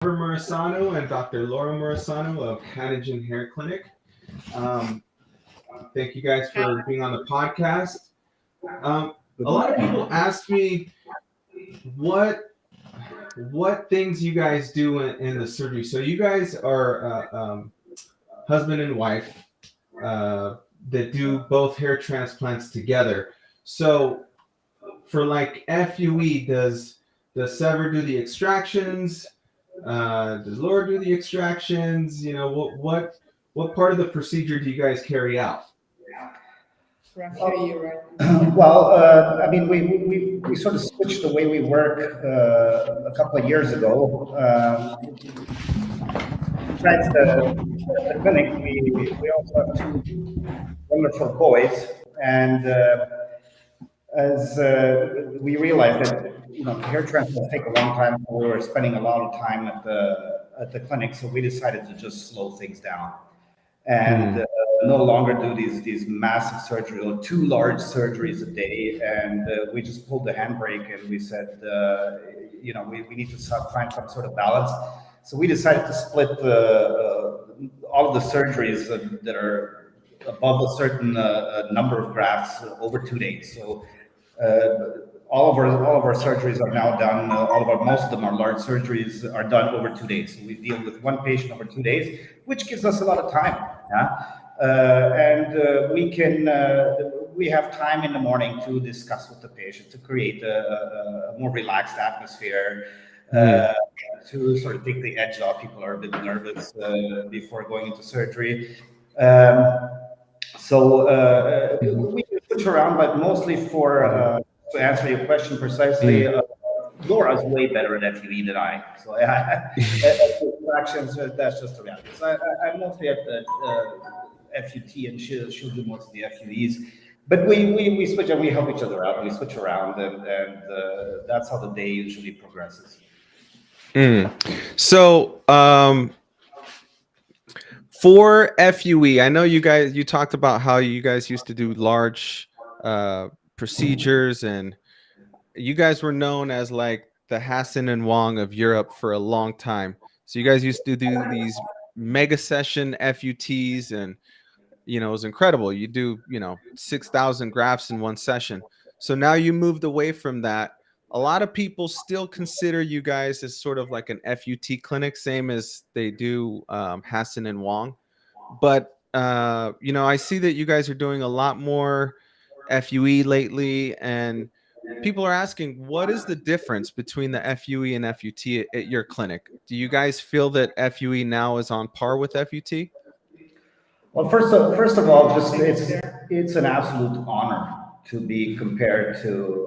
Morisano and Dr. Laura Morisano of Hattingen Hair Clinic. Um, Thank you guys for being on the podcast. A lot of people ask me what things you guys do in the surgery. So you guys are husband and wife that do both hair transplants together. So for like FUE, does Sever do the extractions? Does Laura do the extractions? You know, what part of the procedure do you guys carry out? Well, I mean, we sort of switched the way we work a couple of years ago. Besides the clinic, we also have two wonderful boys, and as we realized that hair transplants take a long time, we were spending a lot of time at the clinic, so we decided to just slow things down and no longer do these massive surgeries or two large surgeries a day. And we just pulled the handbrake and we said, we need to find some sort of balance. So we decided to split all of the surgeries that are above a certain number of grafts over 2 days. So all of our surgeries are now done. Most of them are large surgeries are done over 2 days. So we deal with one patient over 2 days, which gives us a lot of time. And we have time in the morning to discuss with the patient, to create a more relaxed atmosphere, to sort of take the edge off. People are a bit nervous before going into surgery. We switch around, but mostly to answer your question precisely, Laura's way better at FUE than I. So fractions, that's just the reality. So I'm mostly at the FUT, and she'll do most of the FUEs. But we switch and we help each other out. We switch around, and that's how the day usually progresses. So for FUE, I know you talked about how you guys used to do large procedures, and you guys were known as like the Hassan and Wong of Europe for a long time. So you guys used to do these Megasession FUTs, and it was incredible. You do 6,000 grafts in one session. So now you moved away from that. A lot of people still consider you guys as sort of like an FUT clinic, same as they do Hassan and Wong. But I see that you guys are doing a lot more FUE lately, and people are asking, what is the difference between the FUE and FUT at your clinic? Do you guys feel that FUE now is on par with FUT? Well, first of all, just it's an absolute honor to be compared to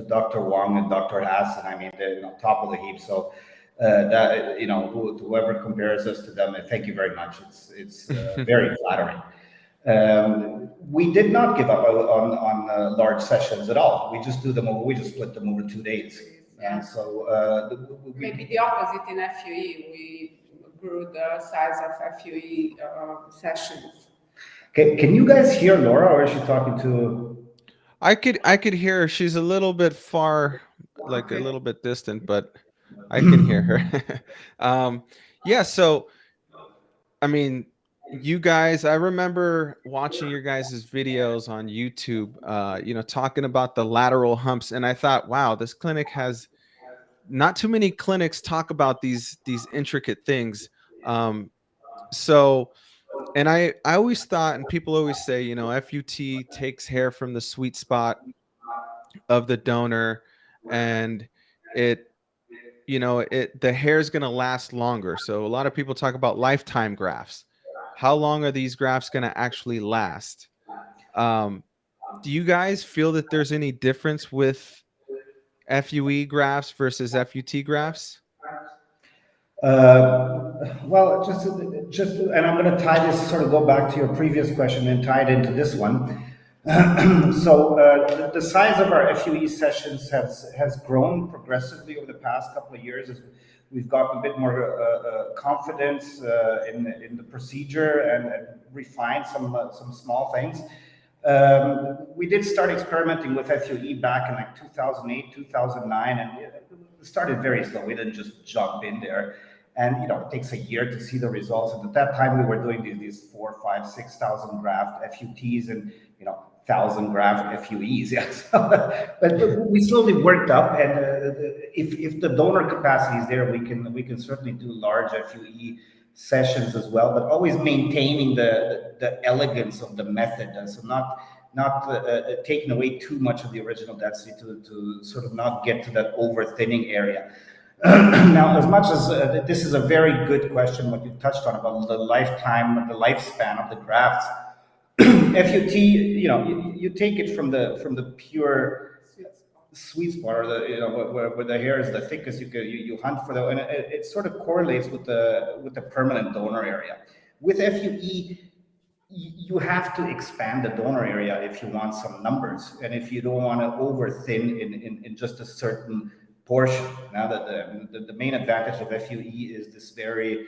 Dr. Wong and Dr. Hassan. I mean, they're on top of the heap. So whoever compares us to them, thank you very much. It's very flattering. We did not give up on large sessions at all. We just split them over 2 days. And so maybe the opposite in FUE. We grew the size of FUE sessions. Can you guys hear Laura, or is she talking to? I could hear her. She's a little bit far, like a little bit distant, but I can hear her. Yeah. So, I mean, you guys, I remember watching your guys' videos on YouTube, talking about the lateral humps. And I thought, wow, this clinic has not too many clinics talk about these intricate things. And I always thought, and people always say, FUT takes hair from the sweet spot of the donor, and the hair is going to last longer. So a lot of people talk about lifetime grafts. How long are these grafts going to actually last? Do you guys feel that there's any difference with FUE grafts versus FUT grafts? Well, just, and I'm going to sort of go back to your previous question and tie it into this one. So the size of our FUE sessions has grown progressively over the past couple of years as we've gotten a bit more confidence in the procedure and refined some small things. We did start experimenting with FUE back in like 2008, 2009, and it started very slow. We didn't just jump in there. And it takes a year to see the results. And at that time, we were doing these 4, 5, 6,000 graft FUTs and 1,000 graft FUEs. Yeah. But we slowly worked up, and if the donor capacity is there, we can certainly do large FUE sessions as well, but always maintaining the elegance of the method, and so not taking away too much of the original density to sort of not get to that over thinning area. Now, as much as this is a very good question, what you touched on about the lifespan of the grafts, FUT, you take it from the pure sweet spot, or where the hair is the thickest. You hunt for and it sort of correlates with the permanent donor area. With FUE, you have to expand the donor area if you want some numbers, and if you don't want to over thin in just a certain portion. Now that the main advantage of FUE is this very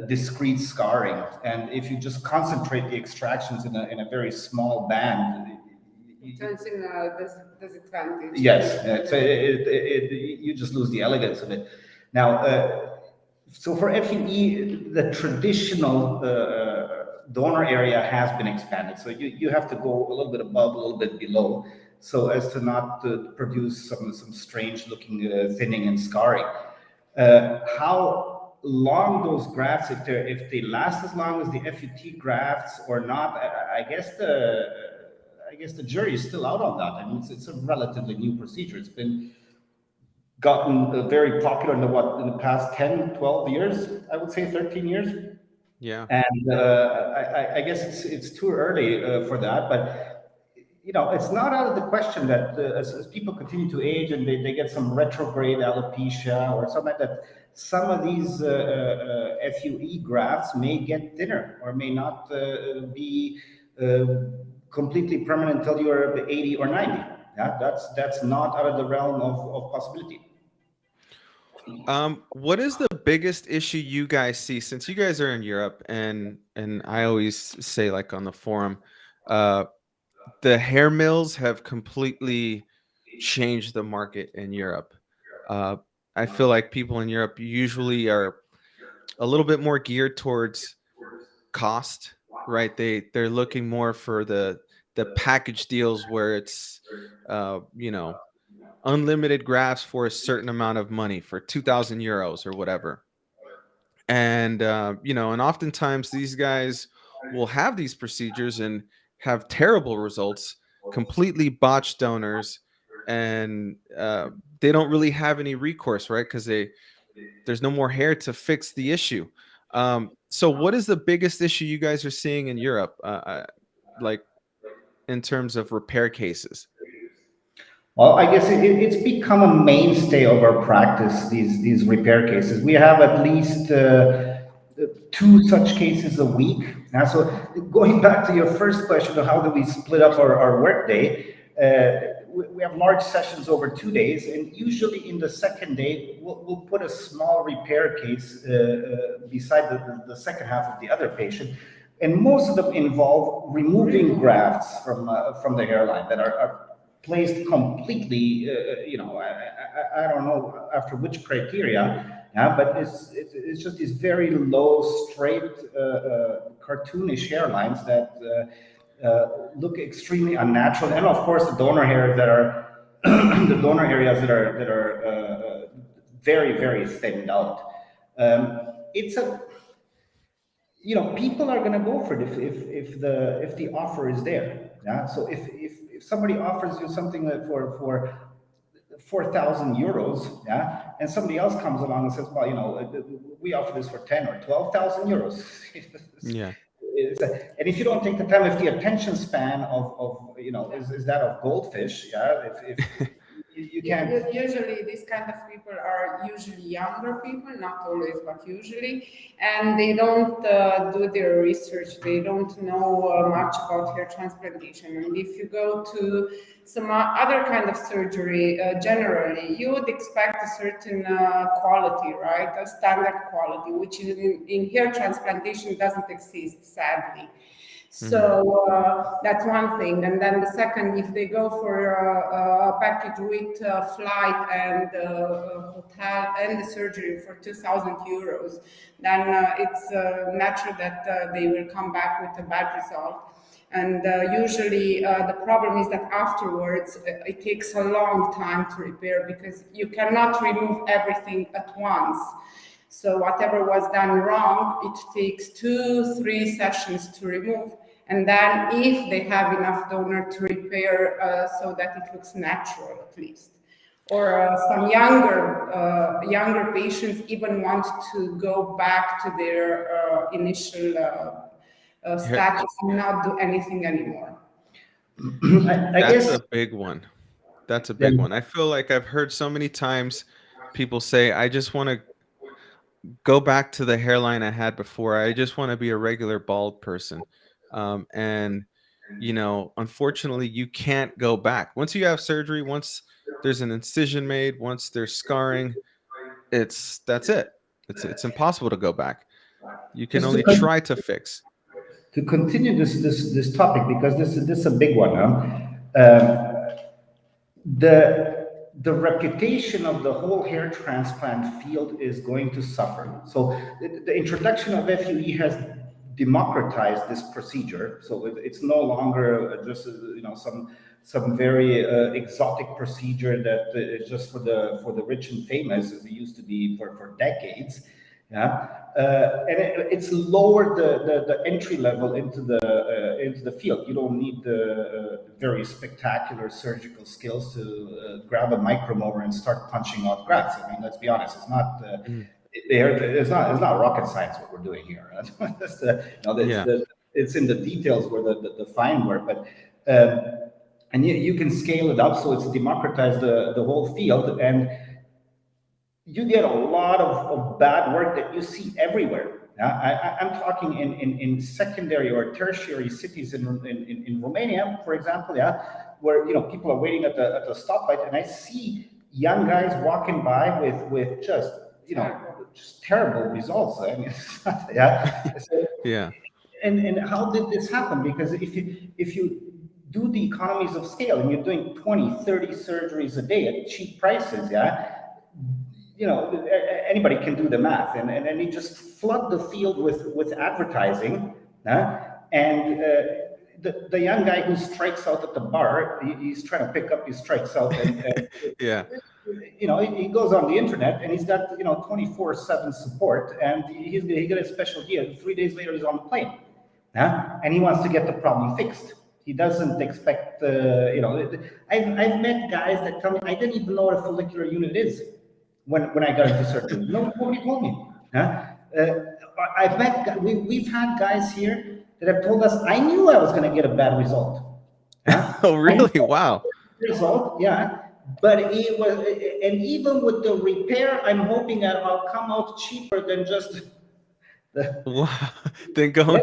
discrete scarring, and if you just concentrate the extractions in a very small band, it turns in a disadvantage. Yes, you just lose the elegance of it. Now, so for FUE, the traditional donor area has been expanded. So you have to go a little bit above, a little bit below, so as to not produce some strange looking thinning and scarring. How long those grafts, if they last as long as the FUT grafts or not, I guess the jury is still out on that. I mean, it's a relatively new procedure. It's been gotten very popular in the past 10, 12 years, I would say 13 years. Yeah. And I guess it's too early for that, but it's not out of the question that as people continue to age and they get some retrograde alopecia or something like that, some of these FUE grafts may get thinner or may not be completely permanent until you're 80 or 90. Yeah, that's not out of the realm of possibility. What is the biggest issue you guys see, since you guys are in Europe, and I always say, like on the forum, the hair mills have completely changed the market in Europe. I feel like people in Europe usually are a little bit more geared towards cost, right? They're looking more for the package deals where it's unlimited grafts for a certain amount of money, for 2,000 euros or whatever. And and oftentimes these guys will have these procedures and have terrible results, completely botched donors, and they don't really have any recourse, right? Because there's no more hair to fix the issue. So what is the biggest issue you guys are seeing in Europe, like in terms of repair cases? Well, I guess it's become a mainstay of our practice, these repair cases. We have at least 2 such cases a week. Now, so going back to your first question of how do we split up our work day, we have large sessions over 2 days, and usually in the second day, we'll put a small repair case beside the second half of the other patient. And most of them involve removing grafts from the hairline that are placed completely, I don't know after which criteria, but it's just these very low, straight, cartoonish hairlines that look extremely unnatural, and of course the donor hairs that are the donor areas that are very, very thinned out. It's a people are going to go for it if the offer is there. Yeah. So if somebody offers you something for 4,000 euros, yeah, and somebody else comes along and says, well, we offer this for 10 or 12,000 euros. Yeah. And if you don't take the time, if the attention span of is that of goldfish, yeah, if you can't. Usually, these kind of people are usually younger people, not always, but usually, and they don't do their research. They don't know much about hair transplantation. And if you go to some other kind of surgery, generally, you would expect a certain quality, right? A standard quality, which in hair transplantation doesn't exist, sadly. So that's one thing. And then the second, if they go for a package with flight and hotel and the surgery for 2,000 euros, then it's natural that they will come back with a bad result. And usually the problem is that afterwards it takes a long time to repair because you cannot remove everything at once. So whatever was done wrong, it takes 2-3 sessions to remove. And then if they have enough donor to repair so that it looks natural at least. Or some younger patients even want to go back to their initial status and not do anything anymore. I That's guess a big one. That's a big one. I feel like I've heard so many times people say, I just want to go back to the hairline I had before. I just want to be a regular bald person. And, you know, unfortunately, you can't go back. Once you have surgery, once there's an incision made, once there's scarring, that's it. It's impossible to go back. You can just to, only try to fix. to continue this topic, because this is a big one. The reputation of the whole hair transplant field is going to suffer. So the introduction of FUE has democratized this procedure. So it's no longer just some very exotic procedure that is just for the rich and famous, as it used to be for decades. Yeah, and it's lowered the entry level into the field. You don't need the very spectacular surgical skills to grab a micromower and start punching out grafts. I mean, let's be honest, it's not. It's not rocket science what we're doing here. That's it's in the details where the fine work, but and you can scale it up, so it's democratized the whole field, and you get a lot of bad work that you see everywhere. I'm talking in secondary or tertiary cities in Romania, for example, where people are waiting at the stoplight, and I see young guys walking by with just terrible results. I mean, So, Yeah. And how did this happen? Because if you do the economies of scale and you're doing 20-30 surgeries a day at cheap prices, anybody can do the math, and you just flood the field with advertising, and the young guy who strikes out at the bar, he's trying to pick up his strikes out, and Yeah. he goes on the internet and he's got 24/7 support, and he got a special deal. 3 days later, he's on the plane, and he wants to get the problem fixed. He doesn't expect, I've met guys that tell me, I didn't even know what a follicular unit is when I got into surgery. Nobody told me. I've met, we've had guys here that have told us, I knew I was going to get a bad result. Oh, really? Wow. Result, yeah. But it was, and even with the repair, I'm hoping that I'll come out cheaper than just Wow. Then going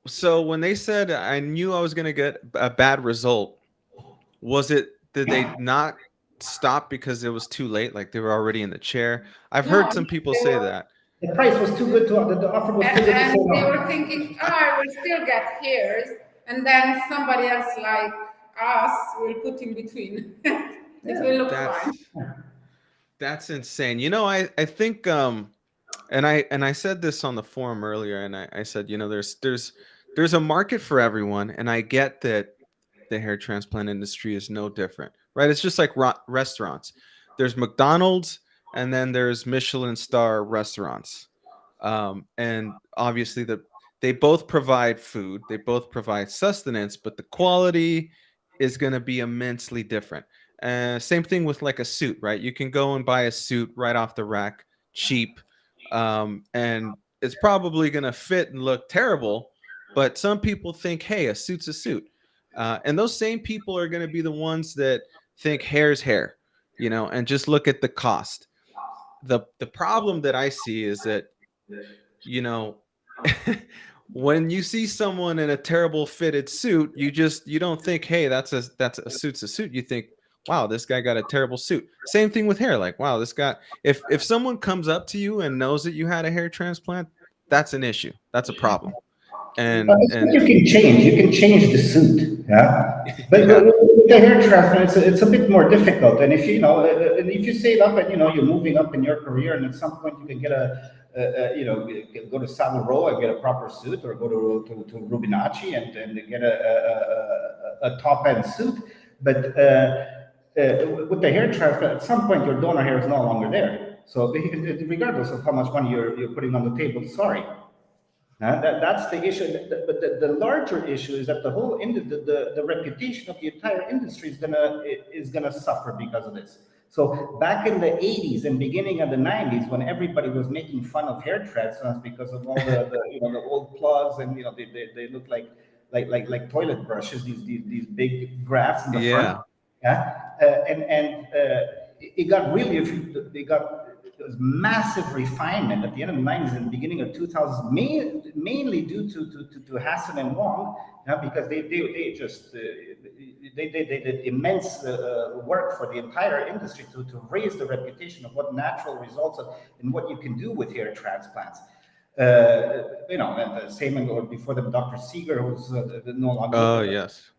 so when they said I knew I was going to get a bad result, did they not stop because it was too late, like they were already in the chair? I've heard some people say that. The price was too good the offer was too good to say no. They were thinking, I will still get hairs, and then somebody else like us will put in between. It will look fine. That's insane. I think and I said this on the forum earlier, and I said, there's a market for everyone, and I get that the hair transplant industry is no different, right? It's just like restaurants. There's McDonald's, and then there's Michelin star restaurants, and obviously they both provide food, they both provide sustenance, but the quality is going to be immensely different. Same thing with like a suit, right? You can go and buy a suit right off the rack, cheap, and it's probably going to fit and look terrible, but some people think, hey, a suit's a suit. And those same people are going to be the ones that think hair's hair, and just look at the cost. The problem that I see is that, when you see someone in a terrible fitted suit, you don't think, hey, that's a suit's a suit. You think, wow, this guy got a terrible suit. Same thing with hair. Like, wow, this guy, if someone comes up to you and knows that you had a hair transplant, that's an issue. That's a problem. And You can change. You can change the suit, yeah. But yeah, with the hair transplant, it's a bit more difficult. And if and if you save up and you're moving up in your career, and at some point you can get go to Savile Row and get a proper suit, or go to Rubinacci and get a top end suit. But with the hair transplant, at some point your donor hair is no longer there. So regardless of how much money you're putting on the table, sorry. That's the issue. But the larger issue is that the whole the reputation of the entire industry is gonna suffer because of this. So back in the 80s and beginning of the 90s, when everybody was making fun of hair transplants because of all the old plugs, and they look like toilet brushes, these big grafts in the front. yeah. Yeah, it got really, they got there was massive refinement at the end of the 90s and the beginning of 2000s, mainly due to Hassan and Wong, because they just they did immense work for the entire industry to raise the reputation of what natural results and what you can do with hair transplants. And the same, or before them, Dr. Seeger, who's no longer with Oh them. yes.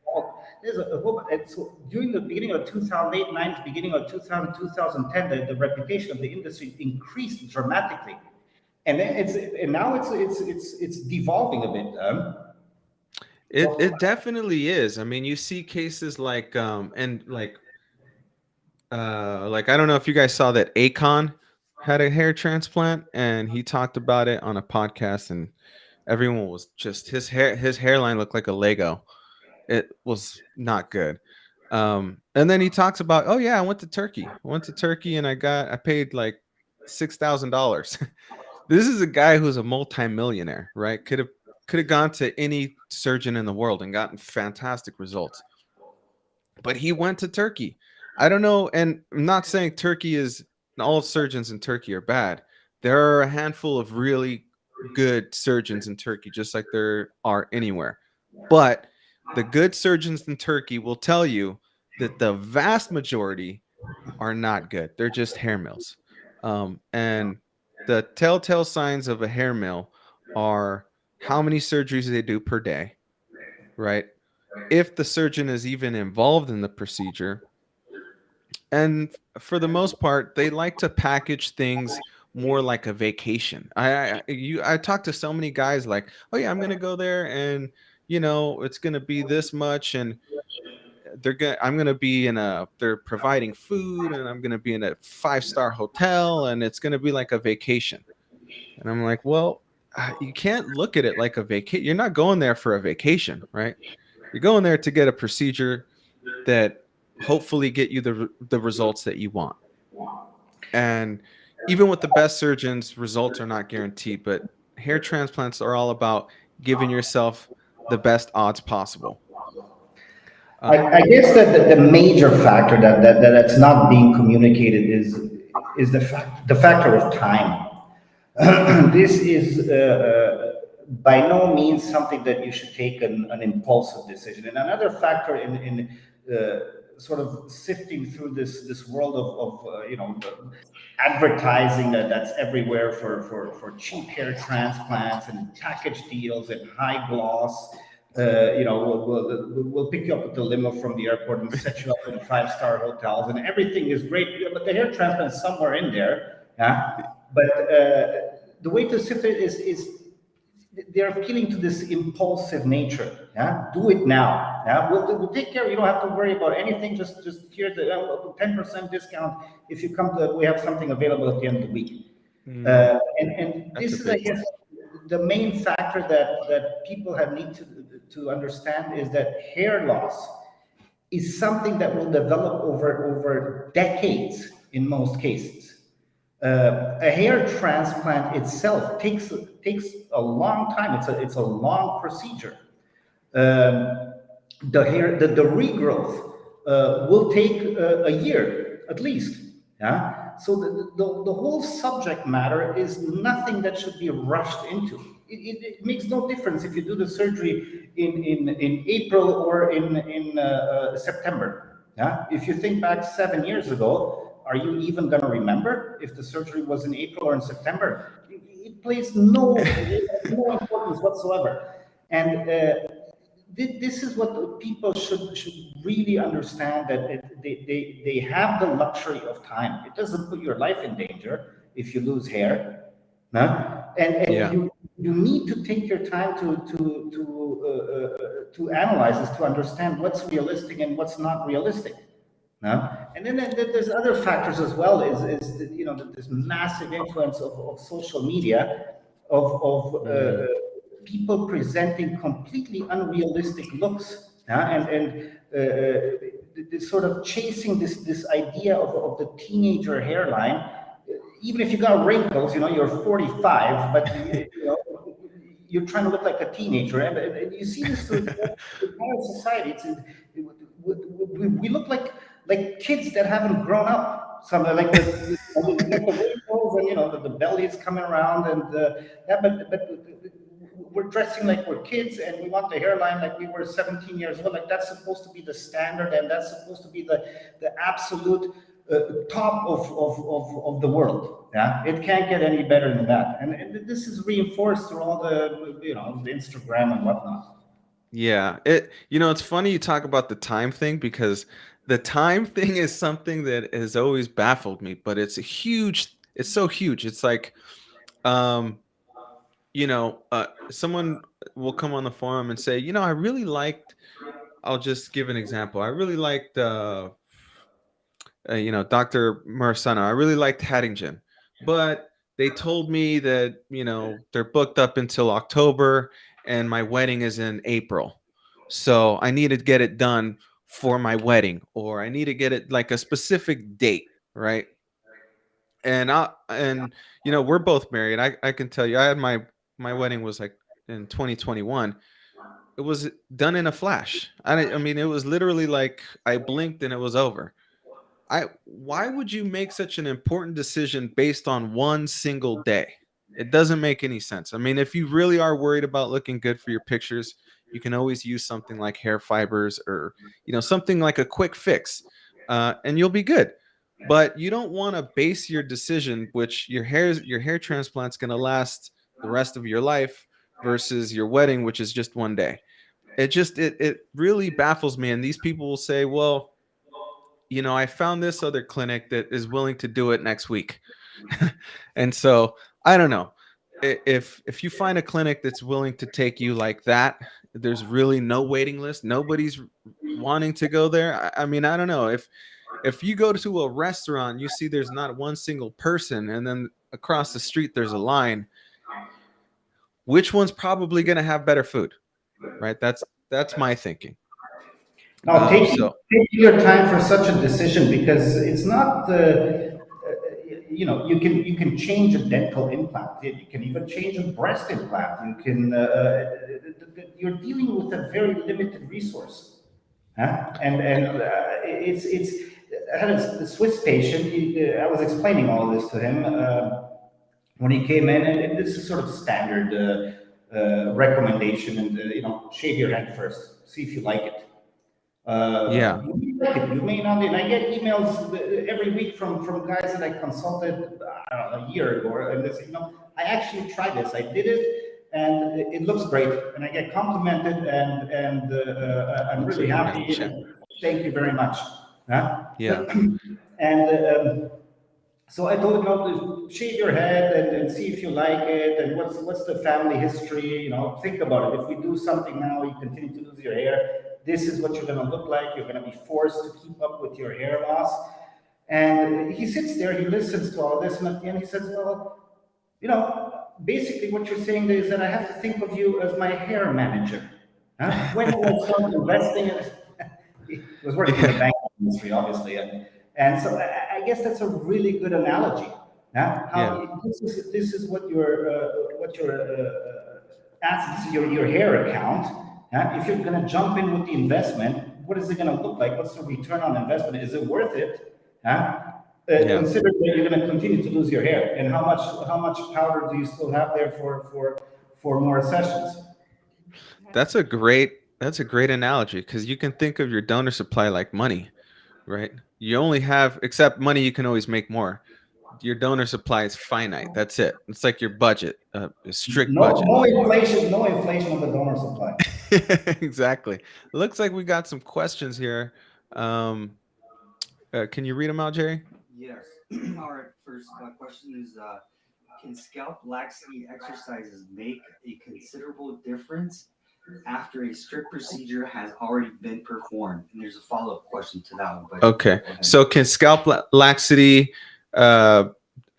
There's a whole, and so during the beginning of 2008, 9, beginning of 2000, 2010, the reputation of the industry increased dramatically, and now it's devolving a bit. It definitely is. I mean, you see cases like and like I don't know if you guys saw that Akon had a hair transplant, and he talked about it on a podcast, and everyone was just his hairline looked like a Lego. It was not good. And then he talks about, oh yeah, I went to Turkey. I went to Turkey and I paid like $6,000. This is a guy who's a multimillionaire, right? Could have gone to any surgeon in the world and gotten fantastic results. But he went to Turkey. I don't know, and I'm not saying Turkey is all surgeons in Turkey are bad. There are a handful of really good surgeons in Turkey, just like there are anywhere. But the good surgeons in Turkey will tell you that the vast majority are not good. They're just hair mills. And the telltale signs of a hair mill are how many surgeries they do per day, right? If the surgeon is even involved in the procedure. And for the most part, they like to package things more like a vacation. I talked to so many guys like, oh yeah, I'm gonna go there, and it's gonna be this much, and I'm gonna be they're providing food, and I'm gonna be in a 5-star hotel, and it's gonna be like a vacation. And I'm like, well, you can't look at it like a vacation. You're not going there for a vacation, right? You're going there to get a procedure that hopefully get you the results that you want. And even with the best surgeons, results are not guaranteed, but hair transplants are all about giving yourself the best odds possible. I guess that the major factor that's not being communicated is the factor of time. This is by no means something that you should take an impulsive decision. And another factor in sort of sifting through this world of advertising that's everywhere for cheap hair transplants and package deals and high gloss. We'll pick you up with the limo from the airport and set you up in 5-star hotels, and everything is great. But the hair transplant is somewhere in there. Yeah. But the way to sift it is they're appealing to this impulsive nature. Yeah, do it now. Yeah, we'll take care. You don't have to worry about anything. Just here's the 10% discount if you come to. We have something available at the end of the week. And this is, I guess, the main factor that people need to understand is that hair loss is something that will develop over decades in most cases. A hair transplant itself takes a long time. It's a long procedure. The regrowth will take a year at least. Yeah. So the whole subject matter is nothing that should be rushed into. It makes no difference if you do the surgery in April or in September. Yeah. If you think back 7 years ago, are you even going to remember if the surgery was in April or in September? It plays no importance whatsoever. And this is what people should really understand, that they have the luxury of time. It doesn't put your life in danger if you lose hair, no? And Yeah. you need to take your time to analyze this, to understand what's realistic and what's not realistic. No? And then there's other factors as well. You know, this massive influence of social media, of Mm. people presenting completely unrealistic looks, this sort of chasing this idea of the teenager hairline. Even if you got wrinkles, you know, you're 45, but you know, you're trying to look like a teenager, and you see this through the entire society. We look like kids that haven't grown up. Some like the wrinkles, and you know, the belly is coming around, and yeah, but we're dressing like we're kids, and we want the hairline like we were 17 years old. Like that's supposed to be the standard, and that's supposed to be the absolute top of the world. Yeah, it can't get any better than that, and this is reinforced through all the, you know, the Instagram and whatnot. Yeah, you know, it's funny you talk about the time thing, because the time thing is something that has always baffled me, but it's so huge. It's like, um, you know, someone will come on the forum and say, you know, I really liked, I'll just give an example. I really liked, you know, Dr. Murasana. I really liked Hattingen, but they told me that, you know, they're booked up until October and my wedding is in April. So I need to get it done for my wedding, or I need to get it like a specific date, right? And you know, we're both married. I can tell you, I had my wedding was like in 2021. It was done in a flash. I mean, it was literally like I blinked and it was over. I Why would you make such an important decision based on one single day? It doesn't make any sense. I mean, if you really are worried about looking good for your pictures, you can always use something like hair fibers, or, you know, something like a quick fix, and you'll be good. But you don't want to base your decision, which your hair transplant's going to last the rest of your life, versus your wedding, which is just one day. It really baffles me. And these people will say, well, you know, I found this other clinic that is willing to do it next week. And so I don't know. If you find a clinic that's willing to take you like that, there's really no waiting list. Nobody's wanting to go there. I mean, I don't know. If you go to a restaurant, you see there's not one single person, and then across the street there's a line. Which one's probably going to have better food, right? That's my thinking. Now, So take your time for such a decision, because it's not the, you know, you can change a dental implant. You can even change a breast implant. You can you're dealing with a very limited resource, huh? It's I had a Swiss patient. I was explaining all this to him when he came in, and this is sort of standard recommendation. And you know, shave your head first, see if you like it. yeah, You may like it, you may not. And I get emails every week from guys that I consulted, I don't know, a year ago, and they say, you know, I actually tried this, I did it, and it looks great, and I get complimented, I'm really happy. gotcha. Thank you very much. Huh? Yeah, And so I told him, no, shave your head and see if you like it, and what's the family history. You know, think about it. If we do something now, you continue to lose your hair. This is what you're going to look like. You're going to be forced to keep up with your hair loss. And he sits there, he listens to all this, and at the end he says, well, you know, basically what you're saying is that I have to think of you as my hair manager. Huh? When will I start investing in it? He was working in the yeah, banking industry, obviously, and so I guess that's a really good analogy. Huh? yeah, How this is what your assets, your hair account. Huh? If you're going to jump in with the investment, what is it going to look like? What's the return on investment? Is it worth it? Huh? yeah. Considering that you're going to continue to lose your hair, and how much powder do you still have there for more sessions? That's a great analogy, because you can think of your donor supply like money, right? You only have, except money, you can always make more. your donor supply is finite. That's it. It's like your budget, a strict No, budget. no inflation of the donor supply. Exactly. It looks like we got some questions here. Can you read them out, Jerry? Yes. All right. First question is, can scalp laxity exercises make a considerable difference after a strip procedure has already been performed? And there's a follow-up question to that one. But Okay. So can scalp laxity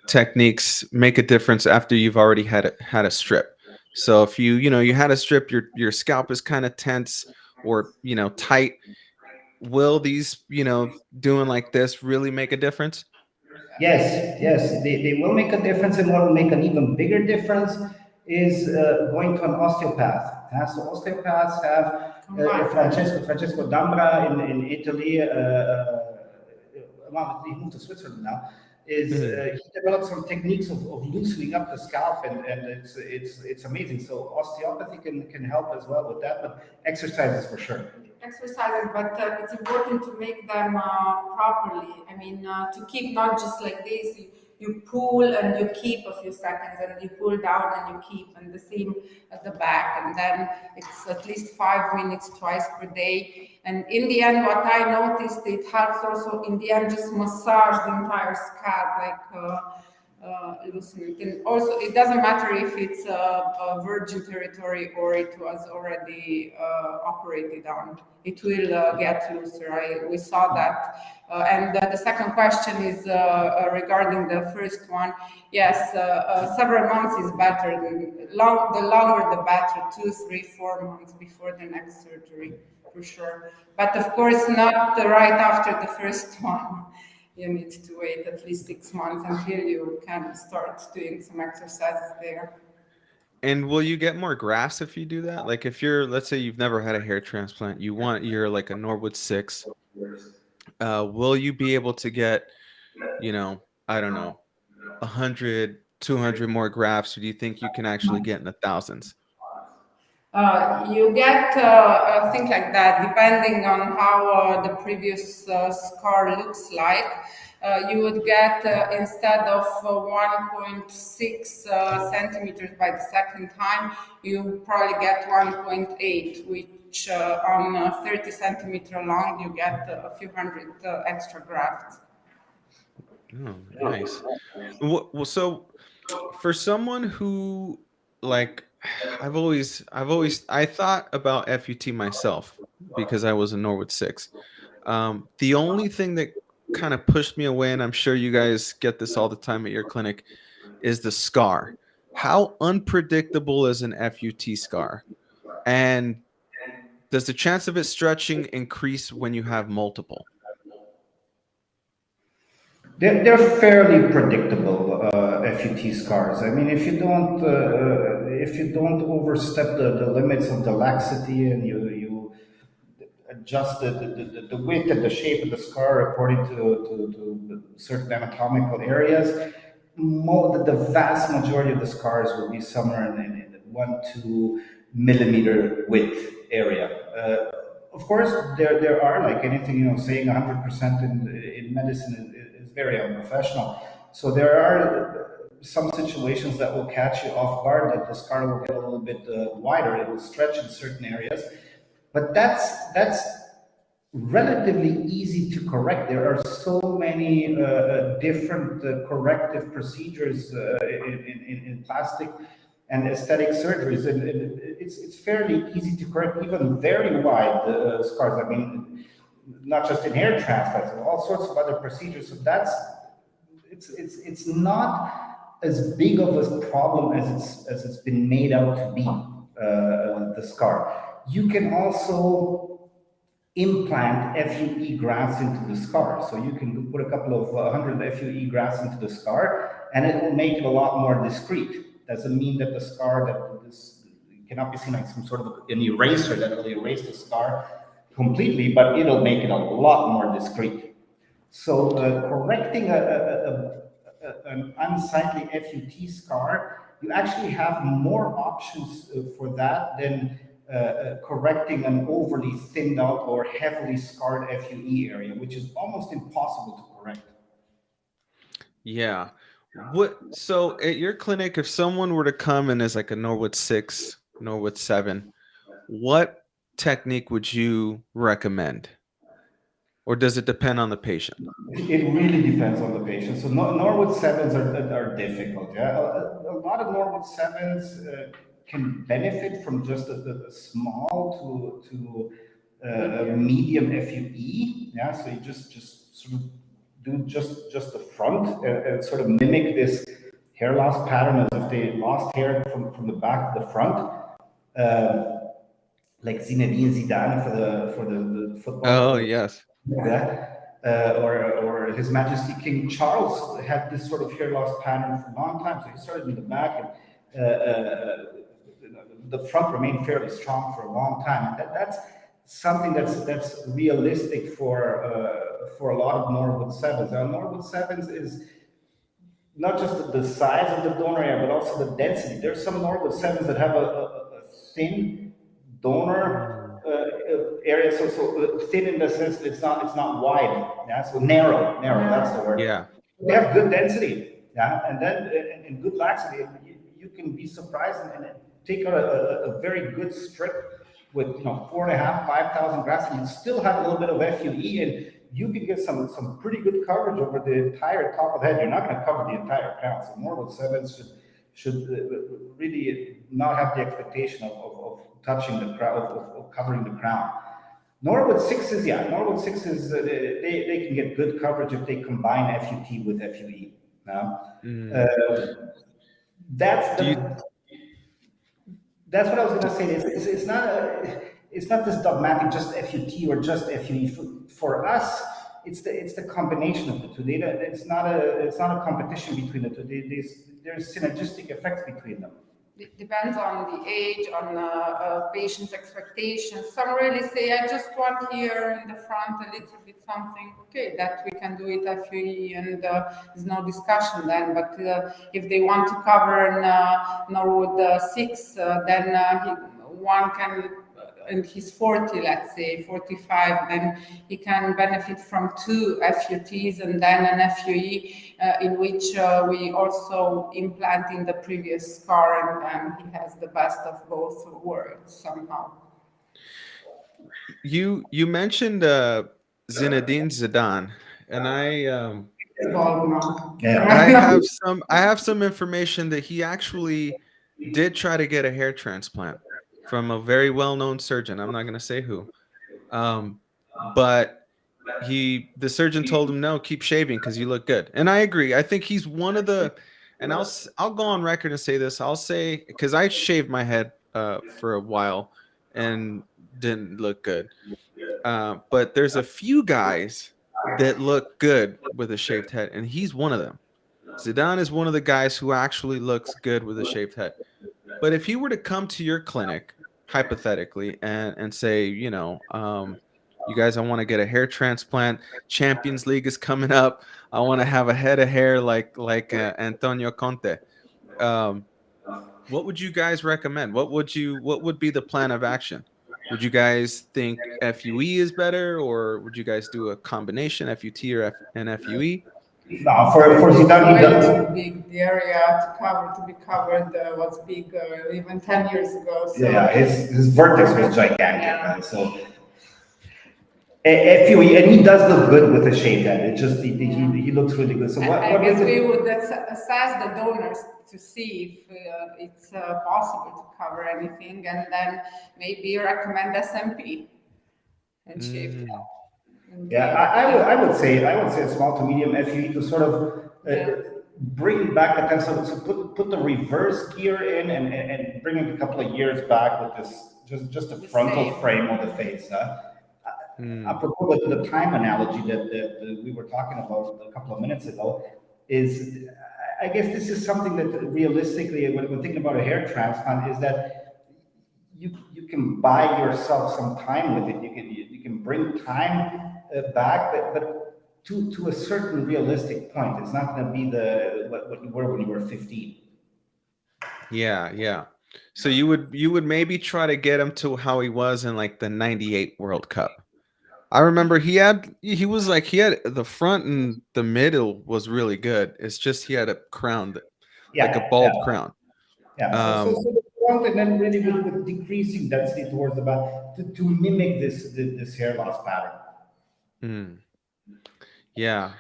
techniques make a difference after you've already had a strip? So if you had a strip, your scalp is kind of tense or tight. Will these doing like this really make a difference? Yes, they will make a difference, and what will make an even bigger difference is going to an osteopath. So osteopaths have Francesco Dambra in Italy. Well, he moved to Switzerland now. He developed some techniques of loosening up the scalp, and it's amazing. So osteopathy can help as well with that, but exercises for sure. Exercises, but it's important to make them properly. I mean, to keep not just like this. You pull and you keep a few seconds, and you pull down and you keep, and the same at the back, and then it's at least 5 minutes twice per day. And in the end, what I noticed, it helps also in the end just massage the entire scalp, like loosen it. And also, it doesn't matter if it's a virgin territory or it was already operated on. It will get looser. We saw that. And the second question is regarding the first one. Yes, several months is better. The longer the better, 2, 3, 4 months before the next surgery, for sure. But of course, not right after the first one. You need to wait at least 6 months until you can start doing some exercises there. And will you get more grafts if you do that? Like if let's say you've never had a hair transplant, you're like a Norwood 6. Will you be able to get, I don't know, 100, 200 more grafts, or do you think you can actually get in the thousands? You get things like that depending on how the previous scar looks like. You would get instead of 1.6 centimeters by the second time, you probably get 1.8, which on 30 centimeter long, you get a few hundred extra grafts. Oh, nice. Well, so for someone who like I thought about FUT myself because I was a Norwood 6. The only thing that kind of pushed me away, and I'm sure you guys get this all the time at your clinic, is the scar. How unpredictable is an FUT scar? And does the chance of it stretching increase when you have multiple? They're fairly predictable FUT scars. I mean, if you don't overstep the limits of the laxity, and you adjust the width and the shape of the scar according to certain anatomical areas, the vast majority of the scars will be somewhere in the 1-2 millimeter width area. Of course, there are, like anything, saying 100% in medicine is very unprofessional. So there are some situations that will catch you off guard, that the scar will get a little bit wider. It will stretch in certain areas, but that's relatively easy to correct. There are so many different corrective procedures in plastic and aesthetic surgeries, and it's fairly easy to correct even very wide scars. I mean, not just in hair transplants, all sorts of other procedures. So it's not as big of a problem as it's been made out to be. The scar. You can also implant FUE grafts into the scar. So you can put a couple of 100 FUE grafts into the scar, and it will make it a lot more discreet. Doesn't mean that the scar that this cannot be seen like some sort of an eraser that will erase the scar completely, but it'll make it a lot more discreet. So correcting an unsightly FUT scar, you actually have more options for that than correcting an overly thinned out or heavily scarred FUE area, which is almost impossible to correct. Yeah. So at your clinic, if someone were to come in as like a Norwood 6, Norwood 7, what technique would you recommend? Or does it depend on the patient? It really depends on the patient. So Norwood sevens are difficult. Yeah, a lot of Norwood sevens can benefit from just a small to medium FUE. Yeah, so you just sort of do just the front and sort of mimic this hair loss pattern as if they lost hair from the back to the front. Like Zinedine Zidane for the football. Oh, For the, yes. yeah. Or His Majesty King Charles had this sort of hair loss pattern for a long time. So he started in the back, and the front remained fairly strong for a long time. And that's something that's realistic for a lot of Norwood sevens. Now, Norwood sevens is not just the size of the donor area, but also the density. There's some Norwood sevens that have a thin donor Mm. area, so thin in the sense that it's not wide, yeah, so narrow, that's the word. Yeah. They have good density, yeah, and then and good laxity. You can be surprised and take out a very good strip with 4.5, 5,000 grafts, and you still have a little bit of FUE, and you can get some pretty good coverage over the entire top of the head. You're not going to cover the entire crown. So Norwood sevens should really not have the expectation of touching the crown, of covering the crown. Norwood sixes, they can get good coverage if they combine FUT with FUE. Mm. That's Do you that's what I was going to say. It's not this dogmatic just FUT or just FUE. For us, it's the combination of the two. It's not a competition between the two. There's synergistic effects between them. It depends on the age, on patient's expectations. Some really say, I just want here in the front a little bit something. Okay, that we can do it FUE, and there's no discussion then. But if they want to cover Norwood 6, then one can, and he's 40, let's say 45, then he can benefit from 2 FUTs and then an FUE in which we also implant in the previous scar, and he has the best of both worlds somehow. You mentioned Zinedine Zidane, and I have some information that he actually did try to get a hair transplant from a very well-known surgeon. I'm not going to say who, but the surgeon told him, no, keep shaving because you look good. And I agree. I think he's one of the, and I'll go on record and say this. I'll say, because I shaved my head for a while and didn't look good. But there's a few guys that look good with a shaved head, and he's one of them. Zidane is one of the guys who actually looks good with a shaved head. But if he were to come to your clinic, hypothetically, and say, you guys, I want to get a hair transplant. Champions League is coming up. I want to have a head of hair like Antonio Conte. What would you guys recommend? What would be the plan of action? Would you guys think FUE is better, or would you guys do a combination FUT and FUE? No, for Zidane, he does. Too big. The area to be covered was big even 10 years ago. So. Yeah, his vertex was gigantic. Yeah. So FUE, and he does look good with a shaved head. It just he looks really good. So I guess we would assess the donors to see if it's possible to cover anything, and then maybe recommend SMP and shave it. Yeah, I would say a small to medium FUE to sort of bring back the pencil, so put the reverse gear in and bring it a couple of years back with this just the frontal frame of the face. Apropos the time analogy that we were talking about a couple of minutes ago, is I guess this is something that realistically, when thinking about a hair transplant, is that you can buy yourself some time with it. You can bring time back, but to a certain realistic point. It's not going to be what you were when you were 15. Yeah. So you would maybe try to get him to how he was in like the '98 World Cup. I remember he had the front and the middle was really good. It's just he had a crown, like a Yeah, yeah, bald crown. yeah. Um, So the front, and then really with decreasing density towards the back to mimic this hair loss pattern. mm, yeah,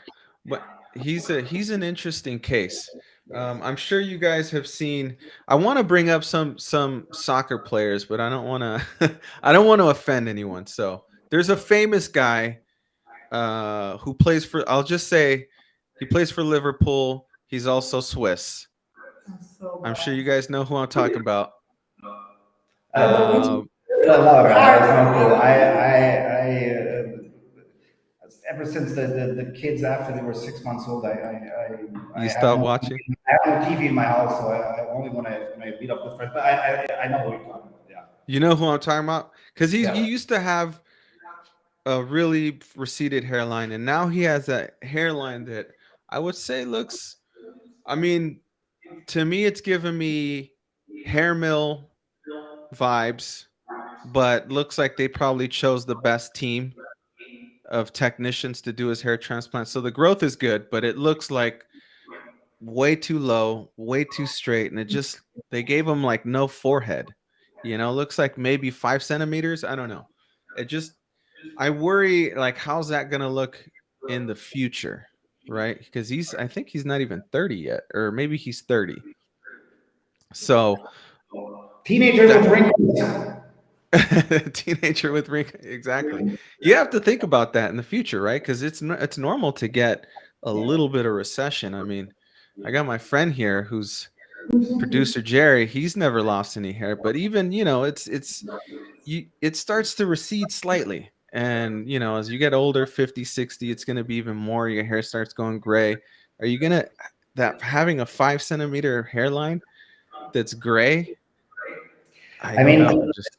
but he's an interesting case. I'm sure you guys have seen. I want to bring up some soccer players, but I don't want to. I don't want to offend anyone. So there's a famous guy who plays for. I'll just say he plays for Liverpool. He's also Swiss. So I'm sure you guys know who I'm talking about. Uh, Um, Laura, it's not cool. Ever since the kids after they were 6 months old, I you have stop no watching. TV in my house, so I only when I meet up with friends. But I know what you're talking about. Yeah. You know who I'm talking about? Because he Yeah. used to have a really receded hairline, and now he has a hairline that I would say looks. I mean, to me, it's giving me hair mill vibes, but looks like they probably chose the best team of technicians to do his hair transplant. So the growth is good, but it looks like way too low, way too straight, and it just they gave him like no forehead. Looks like maybe 5 centimeters. I don't know. It just I worry like how's that gonna look in the future, right? Because I think he's not even 30 yet, or maybe he's 30. So Teenager with that wrinkles. teenager with ring exactly. You have to think about that in the future, right? Because it's normal to get a little bit of recession. I mean, I got my friend here who's producer Jerry. He's never lost any hair, but even it starts to recede slightly. And as you get older, 50, 60, it's going to be even more. Your hair starts going gray. Are you going to that having a 5 centimeter hairline that's gray? I I don't mean, know. Just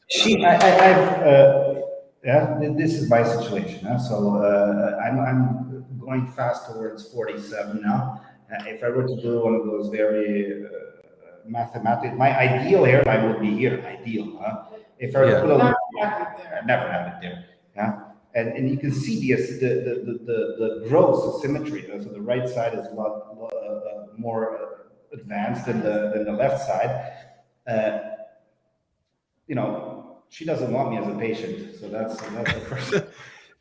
yeah, this is my situation. Huh? So I'm going fast towards 47 now. If I were to do one of those very mathematical, my ideal hairline would be here, ideal. Huh? If I were to yeah. put a, not have it there. I never have it there. Yeah. And you can see the growth of symmetry. So the right side is a lot more advanced than the left side. Uh, she doesn't want me as a patient, so that's the first.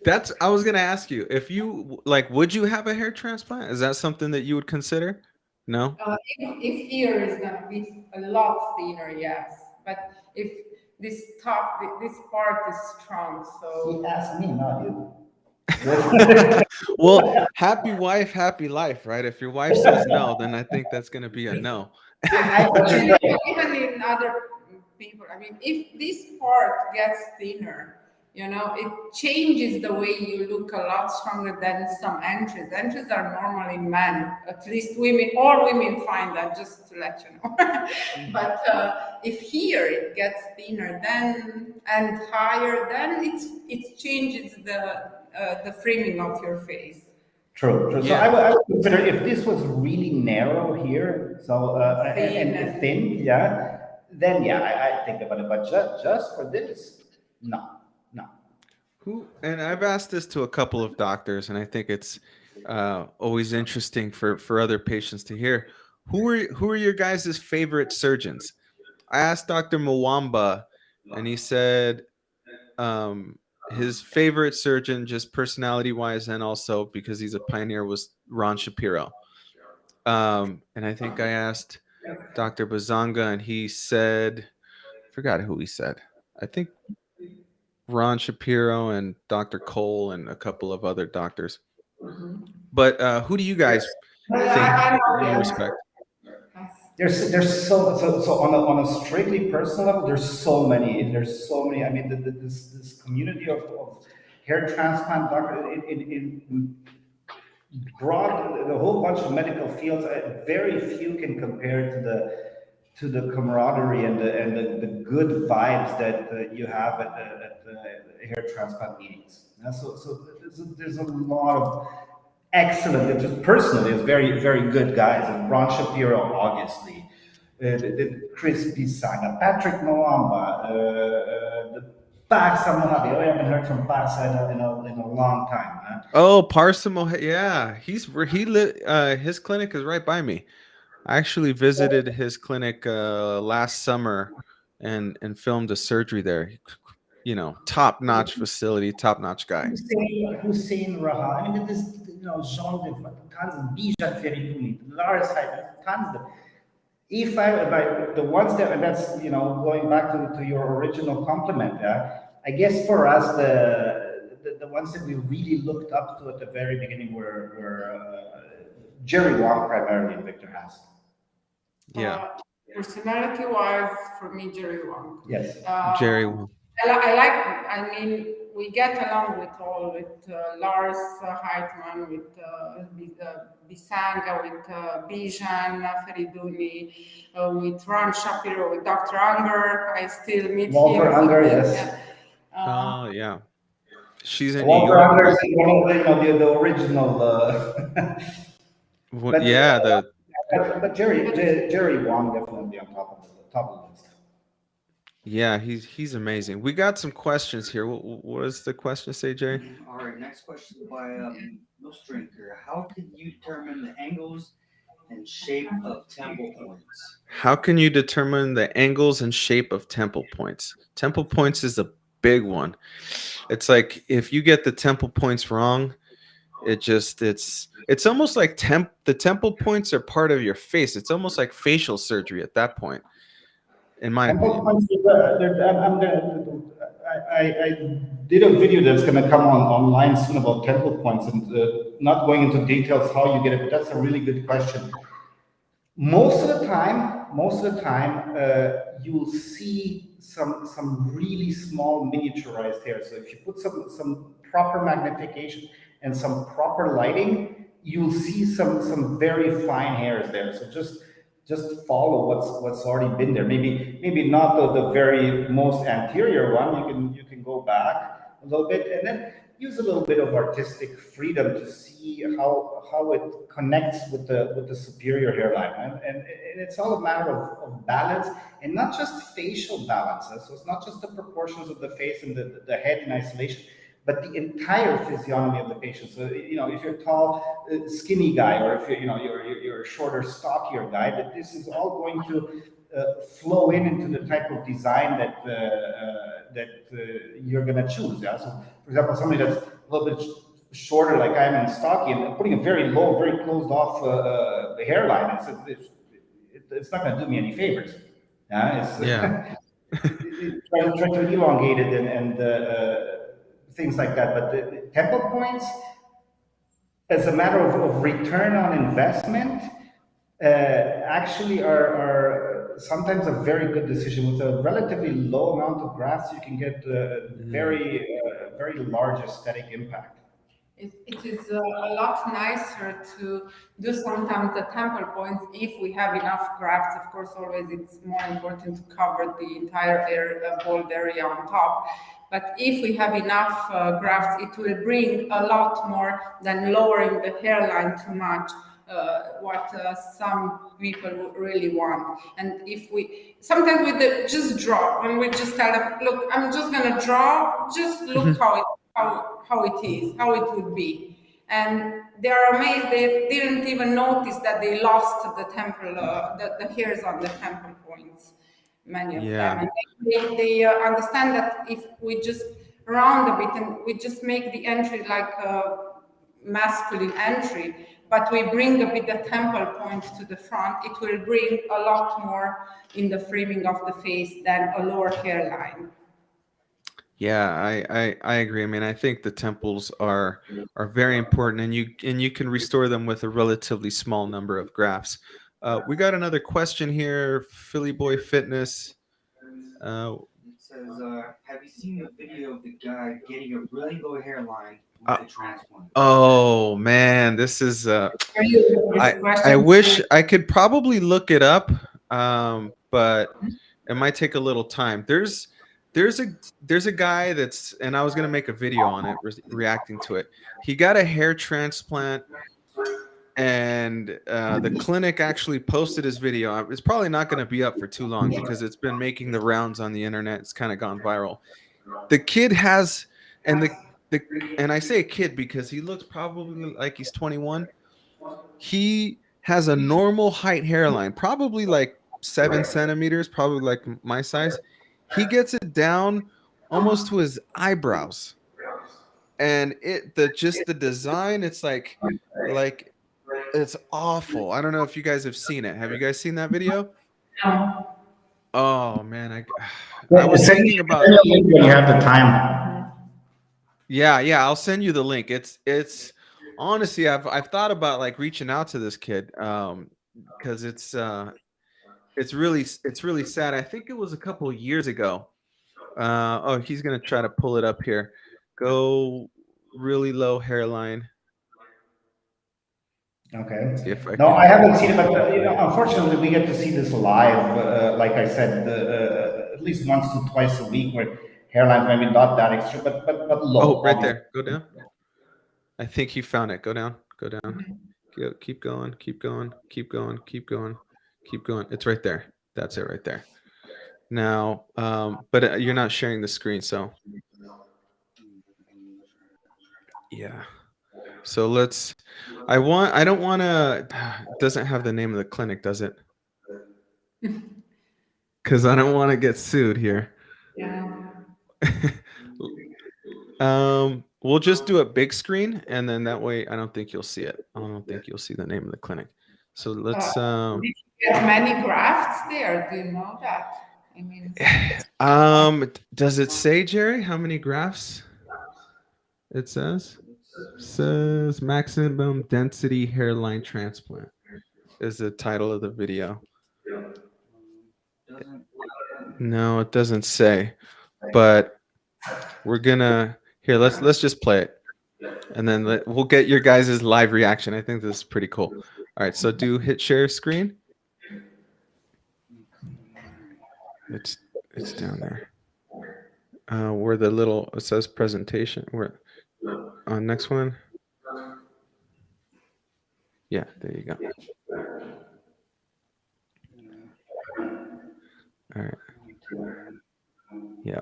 That's I was gonna ask you if you like, would you have a hair transplant? Is that something that you would consider? No. If here is gonna be a lot thinner, yes. But if this part is strong, so He asked me, not you. Well, happy wife, happy life, right? If your wife says no, then I think that's gonna be a no. even in other people, I mean, if this part gets thinner, it changes the way you look a lot stronger than some entries. Entries are normally men, at least women, all women find that, just to let you know. But if here it gets thinner then and higher, then it changes the framing of your face. True, true. So Yeah. I would consider if this was really narrow here, so and thin, yeah, then yeah, I think about it. But just for this, no, no. And I've asked this to a couple of doctors, and I think it's always interesting for other patients to hear. Who are your guys' favorite surgeons? I asked Dr. Mwamba, and he said his favorite surgeon, just personality wise, and also because he's a pioneer, was Ron Shapiro. And I think I asked Dr. Bazanga, and he said, forgot who he said. I think Ron Shapiro and Dr. Cole and a couple of other doctors. But who do you guys think I know the you answer. respect? There's so on a strictly personal level, there's so many. I mean, this community of hair transplant doctors in broad the whole bunch of medical fields. Very few can compare to the camaraderie and the good vibes that you have at the hair transplant meetings. So there's a lot of excellent, just personally, it's very good guys. And Ron Shapiro, obviously, Chris Pisanga, Patrick Mwamba, Pax, I'm Mojave. Oh, I haven't heard from Pax in a long time. Huh? Oh, Parsimo. Yeah, his clinic is right by me. I actually visited his clinic last summer and filmed a surgery there. Top notch facility, top notch guy. Hussein Raha. I mean, this, Jean de tons of Bijan Feripuni, Lars Hyde, tons of them. If I, by the ones that, and that's, going back to your original compliment, I guess for us, the ones that we really looked up to at the very beginning were Jerry Wong primarily and Victor Haas. Yeah. Personality-wise, for me, Jerry Wong. Yes. Jerry. I mean, we get along with Lars Heitman, with Bisanga, with Bijan Feriduni, with Ron Shapiro, with Dr. Unger. I still meet Walter him. Unger, yes. Oh, yeah. She's in Walter New York. Unger is one of the original. Yeah, but Jerry Wong definitely on top of the list. yeah, he's amazing. We got some questions here. What does the question say, Jay? All right, next question by Most Drinker. How can you determine the angles and shape of temple points? How can you determine the angles and shape of temple points? Temple points is a big one. It's like if you get the temple points wrong, it's almost like the temple points are part of your face. It's almost like facial surgery at that point, in my opinion. I did a video that's going to come online soon about temple points, and not going into details how you get it, but that's a really good question. Most of the time, you'll see some really small miniaturized hairs. So if you put some proper magnification and some proper lighting, you'll see some very fine hairs there. So just follow what's already been there. Maybe not the very most anterior one. You can go back a little bit and then use a little bit of artistic freedom to see how it connects with the superior hairline. And it's all a matter of balance, and not just facial balance. So it's not just the proportions of the face and the head in isolation, but the entire physiognomy of the patient. So, if you're a tall, skinny guy, or if you're a shorter, stockier guy, that this is all going to flow into the type of design that you're going to choose. Yeah. So, for example, somebody that's a little bit shorter, like I am, and stocky, and putting a very low, very closed off the hairline, it's not going to do me any favors. Yeah. Trying to elongate it and things like that. But the temple points, as a matter of return on investment, actually are sometimes a very good decision. With a relatively low amount of grafts, you can get very large aesthetic impact. It is a lot nicer to do sometimes the temple points if we have enough grafts. Of course, always it's more important to cover the entire area, bald area on top. But if we have enough grafts, it will bring a lot more than lowering the hairline too much. What some people really want. And if we sometimes we just draw, and we just tell them, look, I'm just gonna draw, just look how it is, how it would be. And they are amazed. They didn't even notice that they lost the temple, the hairs on the temple points, many of them. And they understand that if we just round a bit and we just make the entry like a masculine entry, but we bring a bit the temple point to the front, it will bring a lot more in the framing of the face than a lower hairline. Yeah, I agree. I mean, I think the temples are very important, and you can restore them with a relatively small number of grafts. We got another question here, Philly Boy Fitness. It says, have you seen the video of the guy getting a really low hairline with a transplant? Oh man, this is I wish I could probably look it up, but it might take a little time. There's a guy that's, and I was gonna make a video on it, reacting to it. He got a hair transplant, and the clinic actually posted his video. It's probably not going to be up for too long because it's been making the rounds on the internet. It's kind of gone viral. the kid has, and and I say a kid because he looks probably like he's 21. He has a normal height hairline, probably like 7 centimeters, probably like my size. He gets it down almost to his eyebrows, and just the design, it's like it's awful. I don't know if you guys have seen it. Have you guys seen that video? No. Oh man, I Well, was send thinking me about, a link when you have the time. yeah, I'll send you the link. It's honestly, I've thought about like reaching out to this kid, because it's really sad. I think it was a couple of years ago. Oh, he's gonna try to pull it up here. Go really low hairline. Okay. See if I No, can. I haven't seen it, but unfortunately, we get to see this live. Like I said, at least once to twice a week, where hairlines maybe not that extreme, but Oh, low. right Obviously. there. Go down. I think he found it. Go down. Go down. Keep going. Keep going. Keep going. Keep going. Keep going. It's right there. That's it right there. Now, but you're not sharing the screen, so yeah. So let's. I don't want to. It doesn't have the name of the clinic, does it? Because I don't want to get sued here. Yeah. We'll just do a big screen, and then that way I don't think you'll see it. I don't think you'll see the name of the clinic. So let's. Did you get many grafts there? Do you know that? I mean, Does it say, Jerry, how many grafts? It says maximum density hairline transplant is the title of the video. No, it doesn't say, but we're gonna here. Let's just play it, and then we'll get your guys' live reaction. I think this is pretty cool. All right, so hit share screen. It's down there. Where the little it says presentation. Where on next one? Yeah, there you go. All right. Yeah.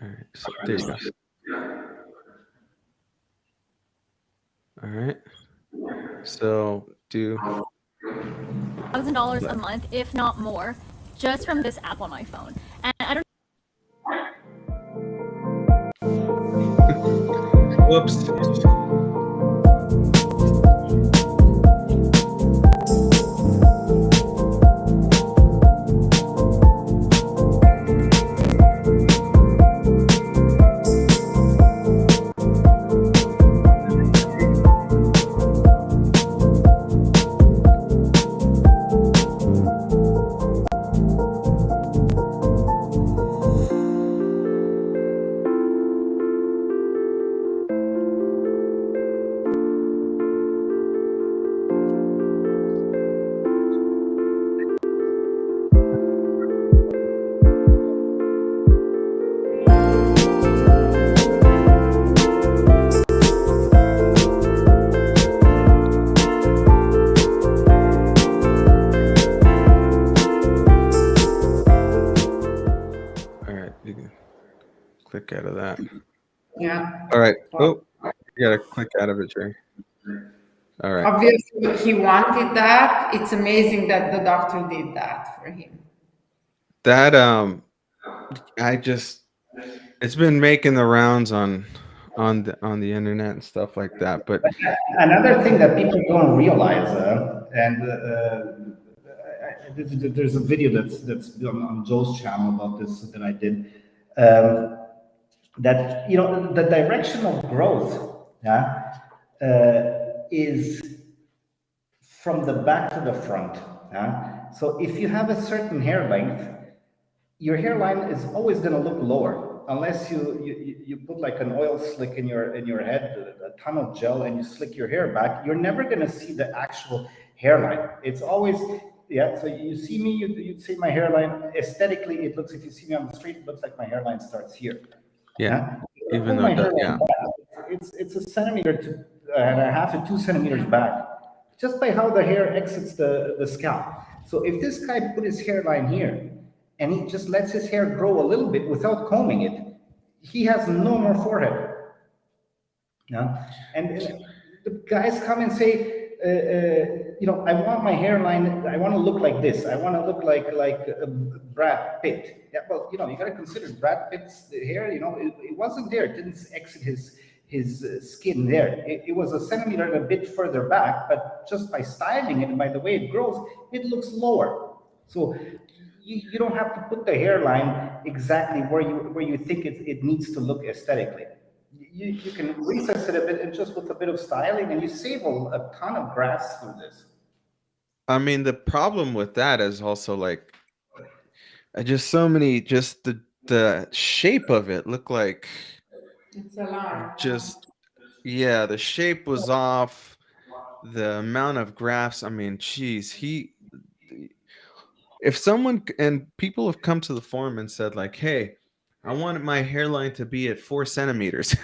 All right. So there you go. All right. So $1,000 a month, if not more, just from this app on my phone. And I don't. Whoops. Click out of that. yeah. All right. Oh, you gotta click out of it, Jerry. All right. Obviously, he wanted that. It's amazing that the doctor did that for him. That it's been making the rounds on the internet and stuff like that. But another thing that people don't realize, there's a video that's on Joe's channel about this that I did. That the direction of growth, is from the back to the front. So if you have a certain hair length, your hairline is always going to look lower unless you put like an oil slick in your head, a ton of gel, and you slick your hair back. You're never going to see the actual hairline. It's always so you see me, you'd see my hairline. Aesthetically, it looks, if you see me on the street, it looks like my hairline starts here. Even though my it's a centimeter and a half to 2 centimeters back. just by how the hair exits the scalp. So if this guy put his hairline here and he just lets his hair grow a little bit without combing it, he has no more forehead. Yeah, and the guys come and say, I want my hairline. I want to look like this. I want to look like Brad Pitt. Yeah, well, you got to consider Brad Pitt's hair. It wasn't there. It didn't exit his skin there. It was a centimeter and a bit further back, but just by styling it and by the way it grows, it looks lower. So you don't have to put the hairline exactly where you think it needs to look aesthetically. You can recess it a bit and just with a bit of styling, and you save a ton of grafts through this. I mean, the problem with that is also like just so many, just the shape of it looked like It's a lot. just, yeah, the shape was off. The amount of grafts, I mean, geez, if someone, and people have come to the forum and said like, hey, I wanted my hairline to be at 4 centimeters.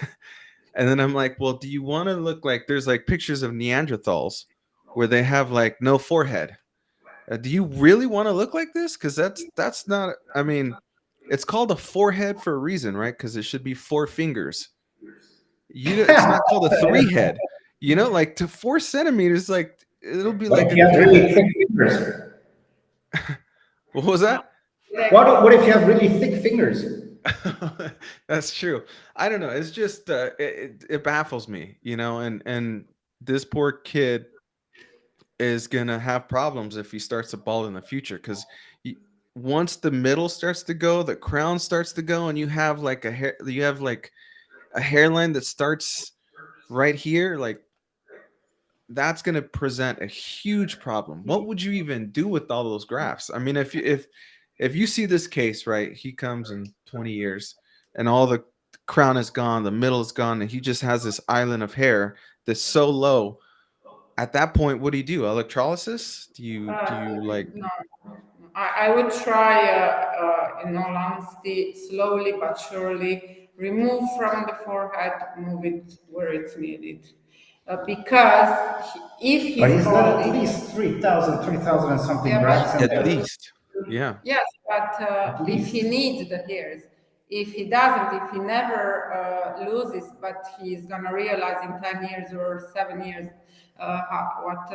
And then I'm like, well, do you want to look like, there's like pictures of Neanderthals where they have like no forehead. Do you really want to look like this? Because that's not, I mean, it's called a forehead for a reason, right? Because it should be 4 fingers. It's not called a 3 head. Like to 4 centimeters, like it'll be What like if you have really thick fingers? What was that? What if you have really thick fingers? That's true. I don't know. It's just it baffles me, and this poor kid is gonna have problems if he starts to bald in the future because once the middle starts to go, the crown starts to go, and you have like a hairline that starts right here, like that's going to present a huge problem. What would you even do with all those grafts? I mean, if you see this case, right, he comes in 20 years and all the crown is gone, the middle is gone, and he just has this island of hair that's so low. At that point, what do you do? Electrolysis? Do you like? No, I would try, in all honesty, slowly but surely remove from the forehead, move it where it's needed. Because if But he's he's got at balding, least 3,000 and something Yeah, grafts in At there. least, yeah. yes, but if least. he needs the hairs, if he doesn't, if he never loses, but he's gonna realize in 10 years or 7 years what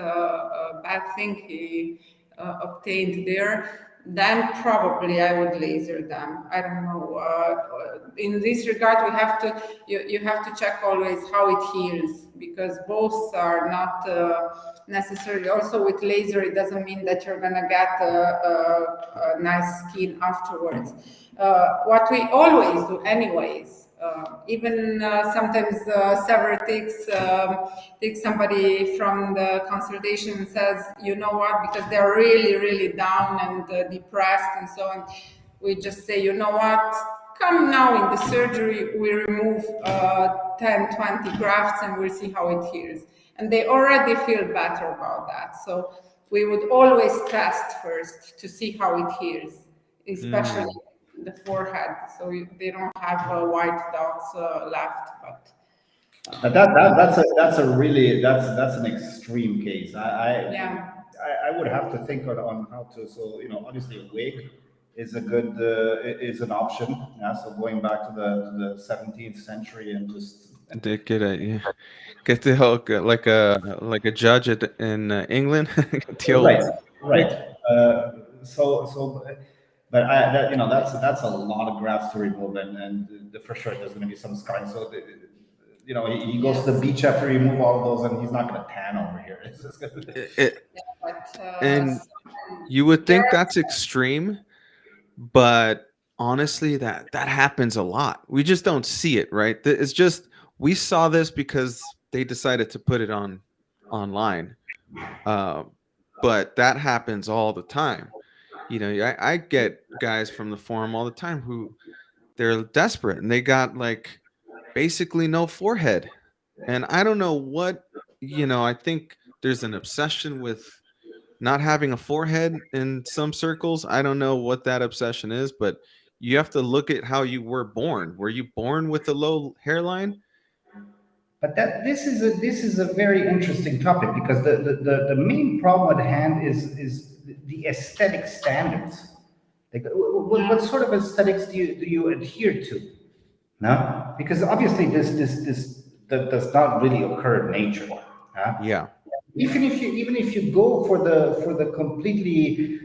bad thing he obtained there, then probably I would laser them. I don't know. In this regard, you have to check always how it heals, because both are not necessarily. Also, with laser, it doesn't mean that you're gonna get a nice skin afterwards. What we always do, anyways. Even sometimes Sever takes somebody from the consultation and says, you know what, because they're really, really down and depressed and so on, we just say, you know what, come now in the surgery, we remove 10, 20 grafts and we'll see how it heals. And they already feel better about that. So we would always test first to see how it heals, especially the forehead, so they don't have white dots left. But that's an extreme case. Yeah. I would have to think on how to. So obviously a wig is a good is an option. Yeah. So going back to the 17th century and just Get the whole like a judge in England. The old- right. But that's a lot of grafts to remove, and for sure there's going to be some scarring. So he goes to the beach after you remove all of those, and he's not going to tan over here. It's just gonna... And you would think that's extreme, but honestly, that happens a lot. We just don't see it, right? It's just we saw this because they decided to put it online, but that happens all the time. I get guys from the forum all the time who they're desperate and they got like basically no forehead. And I don't know what, I think there's an obsession with not having a forehead in some circles. I don't know what that obsession is, but you have to look at how you were born. Were you born with a low hairline? But this is a very interesting topic because the main problem at hand is the aesthetic standards. Like, what sort of aesthetics do you adhere to? No, because obviously this that does not really occur in nature. Huh? Yeah. Even if you go for the completely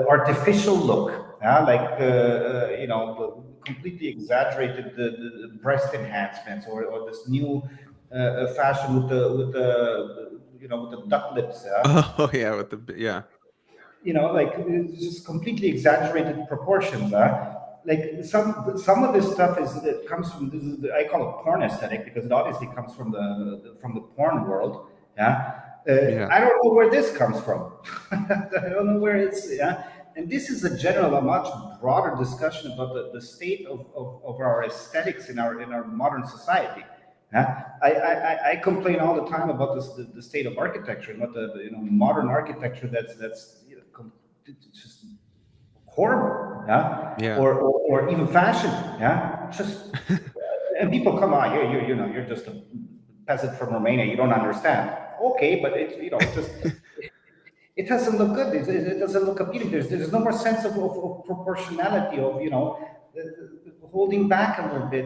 artificial look, like completely exaggerated the breast enhancements or this new fashion with the with the duck lips, Oh yeah, with the yeah. like it's just completely exaggerated proportions. Like some of this stuff it comes from this is I call it porn aesthetic because it obviously comes from the porn world. Yeah, Yeah. I don't know where this comes from. I don't know where it's. Yeah, and this is a general, a much broader discussion about the state of our aesthetics in our modern society. Yeah, I complain all the time about the state of architecture and what the modern architecture that's it's just horrible, yeah, Yeah. or even fashion, yeah, just and people come on, you're just a peasant from Romania, you don't understand. Okay, but it just it doesn't look good. It doesn't look appealing. There's no more sense of proportionality of holding back a little bit.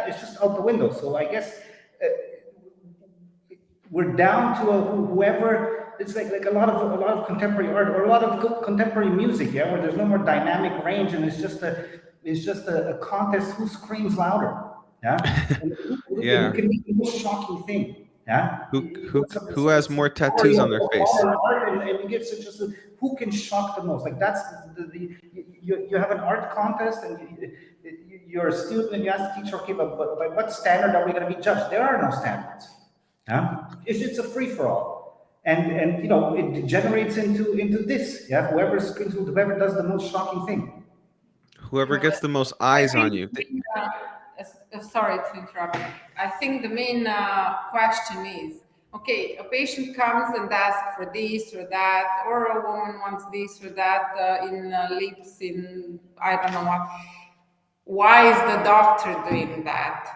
It's just out the window. So I guess uh, we're down to whoever. It's like a lot of contemporary art or a lot of contemporary music, yeah, where there's no more dynamic range and it's just a contest who screams louder, yeah, and who Yeah. can make the most shocking thing, yeah. Who has more tattoos on their face? Art and it gets just who can shock the most. Like that's you have an art contest and you're a student and you ask the teacher, okay, but by what standard are we going to be judged? There are no standards. Yeah, it's a free for all, and it degenerates into this. Yeah, whoever does the most shocking thing. Whoever gets the most I eyes on think, you. sorry to interrupt. I think the main question is, okay, a patient comes and asks for this or that, or a woman wants this or that in lips, in I don't know what. Why is the doctor doing that?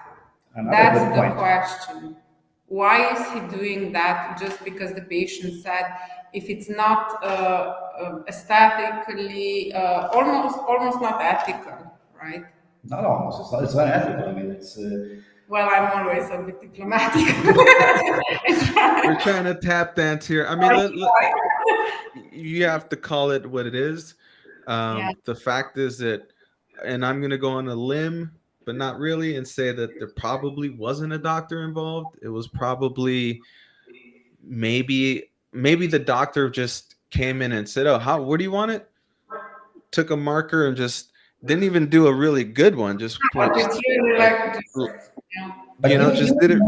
Another That's good the point. question. Why is he doing that just because the patient said if it's not aesthetically, almost not ethical, right? Not almost. It's unethical. I mean, it's. Well, I'm always a bit diplomatic. We're trying to tap dance here. I mean, you have to call it what it is. Yeah. The fact is that, and I'm going to go on a limb, but not really, and say that there probably wasn't a doctor involved. It was probably maybe the doctor just came in and said, "Oh, where do you want it?" Took a marker and just didn't even do a really good one. Just But it's really like like just, But just did it.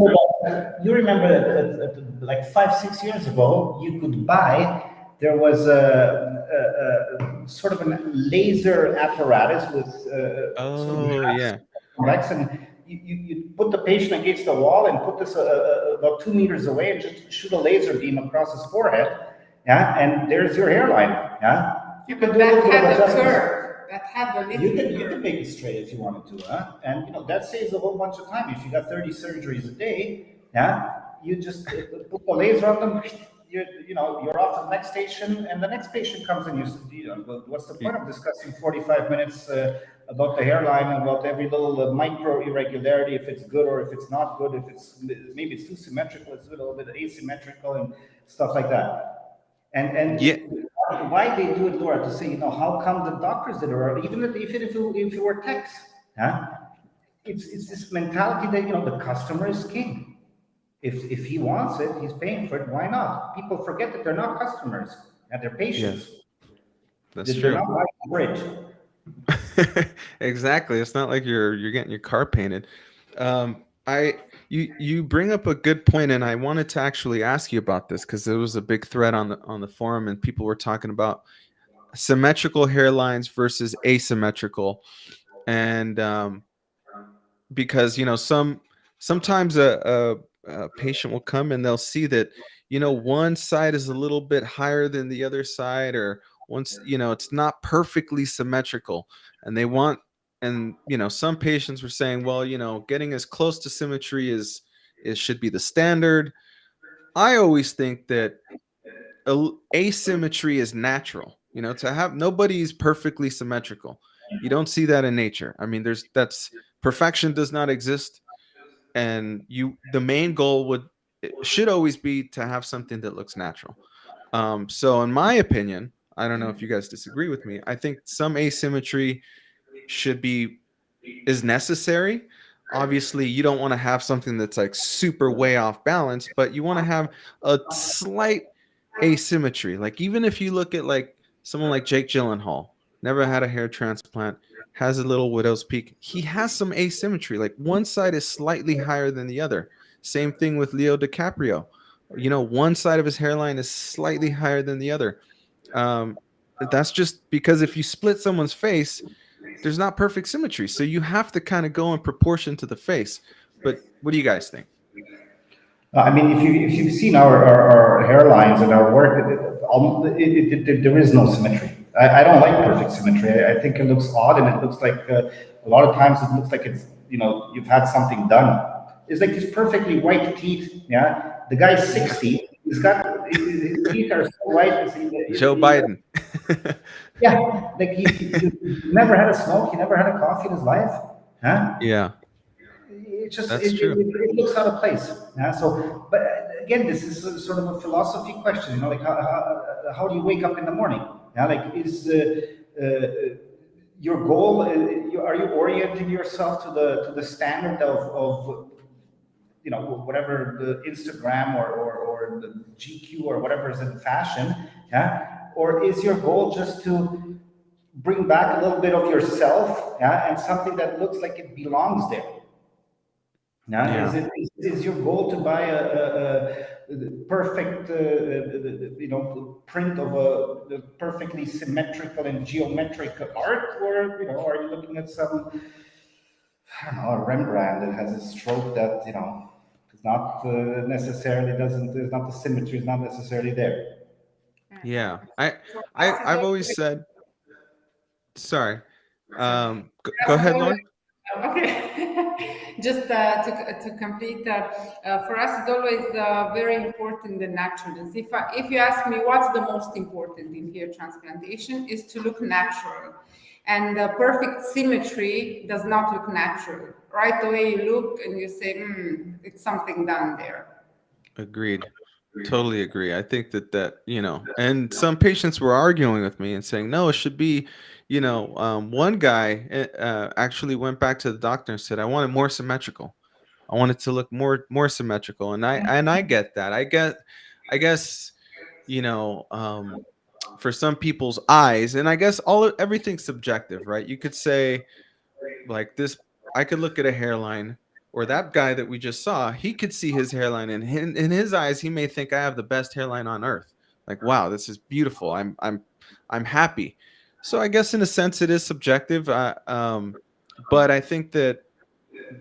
You remember that like 5 6 years ago, you could buy. There was a sort of a laser apparatus with sort of Oh yeah. convex, and you put the patient against the wall and put this about 2 meters away and just shoot a laser beam across his forehead. Yeah, and there's your hairline. Yeah, you can do a that little bit of had a adjustment. curve. That had a little You curve. can make it straight if you wanted to, huh? And that saves a whole bunch of time. If you got 30 surgeries a day, yeah, you just put the laser on them. You're off to the next station, and the next patient comes, and what's the point of discussing 45 minutes about the hairline and about every little micro irregularity, if it's good or if it's not good, if it's maybe it's too symmetrical, it's a little bit asymmetrical, and stuff like that. And Yeah. why they do it, Laura, to say, how come the doctors did it, or even if it were techs, huh? It's this mentality that the customer is king. If he wants it, he's paying for it. Why not? People forget that they're not customers and they're patients. That's They're true. not buying a bridge. Exactly. It's not like you're getting your car painted. You bring up a good point, and I wanted to actually ask you about this because there was a big thread on the forum, and people were talking about symmetrical hairlines versus asymmetrical, and because sometimes a patient will come and they'll see that one side is a little bit higher than the other side, or once it's not perfectly symmetrical, and they want, and some patients were saying, well, getting as close to symmetry it should be the standard. I always think that asymmetry is natural. You know, to have nobody's perfectly symmetrical. You don't see that in nature. I mean, that's perfection does not exist, and the main goal should always be to have something that looks natural. So in my opinion, I don't know if you guys disagree with me. I think some asymmetry should be is necessary. Obviously, you don't want to have something that's like super way off balance, but you want to have a slight asymmetry. Like even if you look at like someone like Jake Gyllenhaal, never had a hair transplant, has a little widow's peak. He has some asymmetry. Like one side is slightly higher than the other. Same thing with Leo DiCaprio. You know, one side of his hairline is slightly higher than the other. Um, that's just because if you split someone's face, there's not perfect symmetry. So you have to kind of go in proportion to the face. But what do you guys think? I mean, if you've seen our hairlines and our work, there is no symmetry. I don't like perfect symmetry. I think it looks odd, and it looks like a lot of times it looks like it's, you know, you've had something done. It's like these perfectly white teeth. Yeah, the guy's 60. He's got his teeth are so white. Joe Biden. Yeah, like he never had a smoke. He never had a coffee in his life. Huh? Yeah, It just that's true. it looks out of place. Yeah. So, but again, this is sort of a philosophy question. You know, like how do you wake up in the morning? Yeah, like is your goal? Are you orienting yourself to the standard of you know, whatever the Instagram or the GQ or whatever is in fashion? Yeah, or is your goal just to bring back a little bit of yourself? Yeah, and something that looks like it belongs there. Now, Yeah. is your goal to buy a perfect, you know, print of a perfectly symmetrical and geometric art, or, you know, are you looking at some, I don't know, a Rembrandt that has a stroke that, you know, is not necessarily doesn't, there's not the symmetry is not necessarily there. Yeah. For us, it's I've always always, said, sorry. us Go it's ahead, always Lauren. okay. Just to complete, for us, it's always very important the naturalness. If you ask me what's the most important in hair transplantation, is to look natural, and perfect symmetry does not look natural. Right away, you look and you say, "It's something done there." Agreed. Totally agree. I think you know, and some patients were arguing with me and saying, no, it should be, you know, one guy actually went back to the doctor and said, I want it more symmetrical. I want it to look more symmetrical. And I get that. I guess, you know, for some people's eyes, and I guess everything's subjective, right? You could say like this, I could look at a hairline, or that guy that we just saw, he could see his hairline, and in his eyes he may think I have the best hairline on earth. Like, wow, this is beautiful. I'm happy. So I guess in a sense it is subjective. But I think that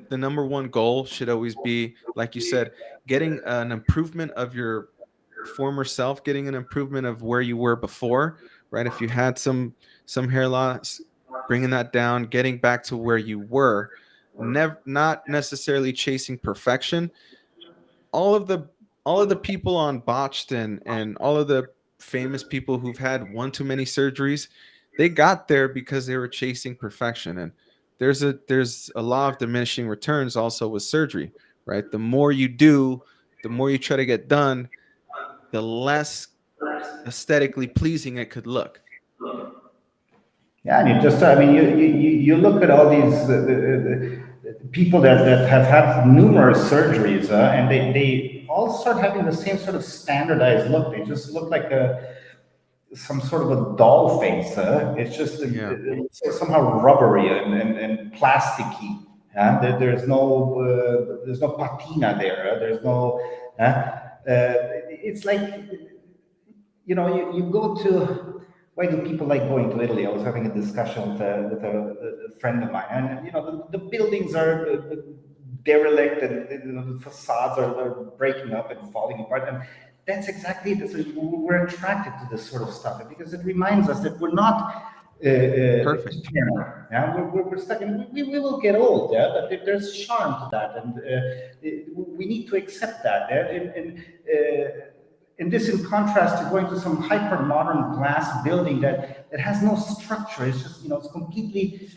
the number one goal should always be, like you said, getting an improvement of your former self, getting an improvement of where you were before, right? If you had some hair loss, bringing that down, getting back to where you were, never, not necessarily chasing perfection. all of the all of the people on botched and all of the famous people who've had one too many surgeries, they got there because they were chasing perfection. And there's a law of diminishing returns also with surgery, right? The more you do, the more you try to get done, the less aesthetically pleasing it could look. Yeah, and you just, I mean, you look at all these people that have had numerous surgeries, and they all start having the same sort of standardized look. They just look like some sort of a doll face. It's just Yeah. it's somehow rubbery and plasticky. There's no patina there. There's no. It's like, you know, you go to, why do people like going to Italy? I was having a discussion with a friend of mine, and you know, the buildings are derelict, and you know, the facades are breaking up and falling apart, and that's exactly it. So we're attracted to this sort of stuff because it reminds us that we're not Perfect. determined. Yeah, we're stuck, and we will get old. Yeah, but there's charm to that, and we need to accept that. Yeah? And this in contrast to going to some hyper modern glass building that has no structure. It's just it's completely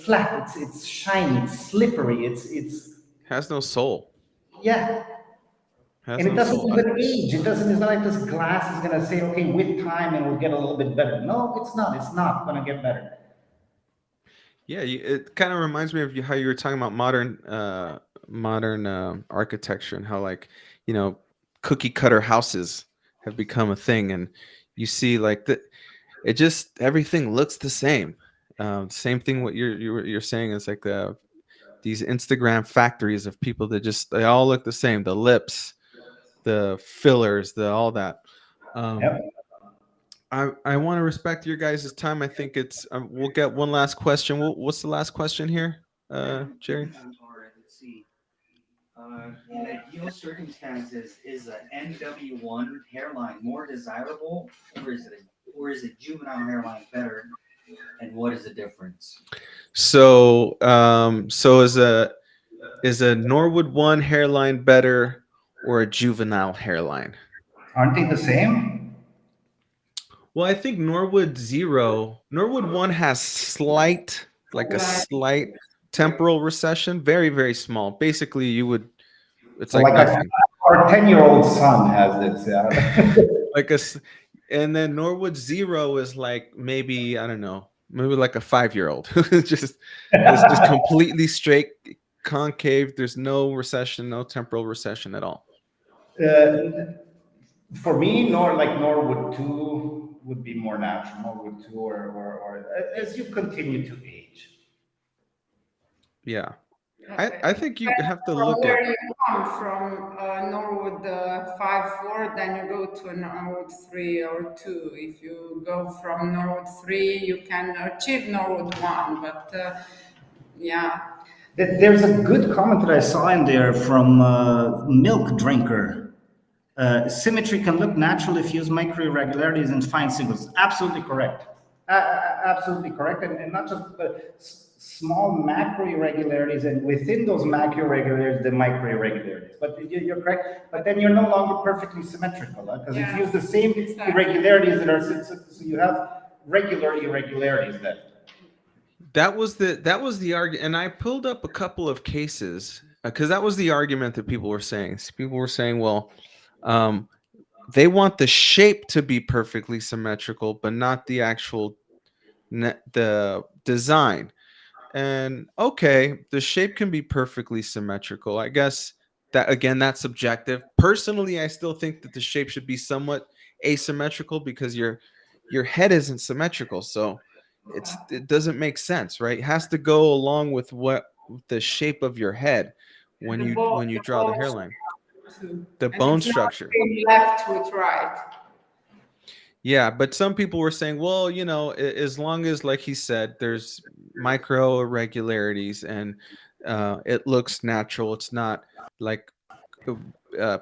flat. It's shiny. It's slippery. It's Has no soul. yeah. Has And it no doesn't soul. even age. It doesn't. It's not like this glass is gonna say, okay, with time it will get a little bit better. No, it's not. It's not gonna get better. Yeah, it kind of reminds me of how you were talking about modern architecture, and how, like, cookie cutter houses have become a thing, and you see like it just everything looks the same. Same thing. What you're saying is like these Instagram factories of people that they all look the same. The lips, the fillers, the all that. Um, Yep. I want to respect your guys' time. I think it's we'll get one last question. What's the last question here, Jerry? All right, let's see. In ideal circumstances, is a NW1 hairline more desirable, or is a juvenile hairline better? And what is the difference? So is a Norwood 1 hairline better, or a juvenile hairline? Aren't they the same? Well, I think Norwood 1 has a Right. slight temporal recession, very, very small. Basically, it's So like like nothing. our 10-year-old son has this. Yeah. Like and then Norwood 0 is like, maybe, I don't know, maybe like a 5-year-old who it's just completely straight concave. There's no recession, no temporal recession at all. For me, Norwood 2 would be more natural. Norwood 2, or as you continue to age. Yeah. Okay. I think you have to From look at. where you come from, Norwood 5-4, then you go to Norwood 3 or 2. If you go from Norwood 3, you can achieve Norwood 1, but yeah. There's a good comment that I saw in there from Milk Drinker. Symmetry can look natural if you use micro irregularities and fine signals. Absolutely correct. Absolutely correct. And not just small macro irregularities, and within those macro irregularities, the micro irregularities. But you're correct. But then you're no longer perfectly symmetrical, because if you use the same irregularities that are, so you have regular irregularities then. That was the argument, and I pulled up a couple of cases because that was the argument that people were saying. People were saying, well, they want the shape to be perfectly symmetrical, but not the actual the design. And okay, the shape can be perfectly symmetrical. I guess that, again, that's subjective. Personally, I still think that the shape should be somewhat asymmetrical, because your head isn't symmetrical, so it doesn't make sense, right? It has to go along with what the shape of your head when you The draw the bone hairline, too. the And bone it's not structure. going left with right. Yeah, but some people were saying, well, as long as, like he said, there's micro irregularities and it looks natural, it's not like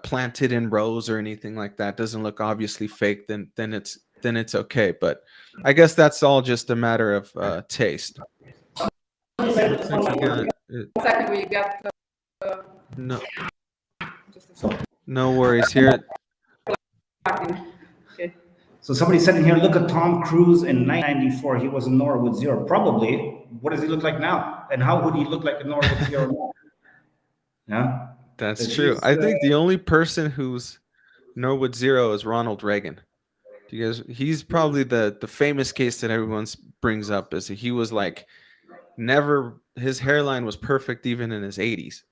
planted in rows or anything like that, doesn't look obviously fake, then it's okay. But I guess that's all just a matter of taste. Looks like we got Exactly, we get no just a second. no worries here. Okay. So somebody said in here, look at Tom Cruise in 1994. He was in Norwood 0. Probably. What does he look like now? And how would he look like in Norwood 0 now? Yeah. That's But true. I think the only person who's Norwood 0 is Ronald Reagan. Because he's probably the famous case that everyone brings up, is he was like never, his hairline was perfect even in his 80s.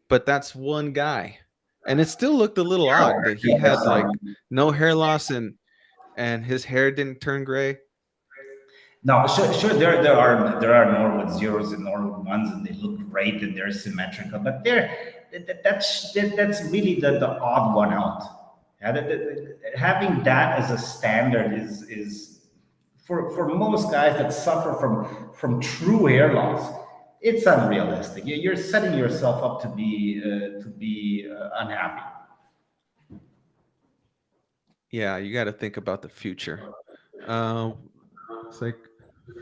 But that's one guy. And it still looked a little odd that he had like no hair loss and his hair didn't turn gray. No, sure. There are Norwood 0s and Norwood 1s, and they look great and they're symmetrical. But that's really the odd one out. Yeah, having that as a standard is for most guys that suffer from true hair loss. It's unrealistic. You're setting yourself up to be unhappy. Yeah, you got to think about the future. It's like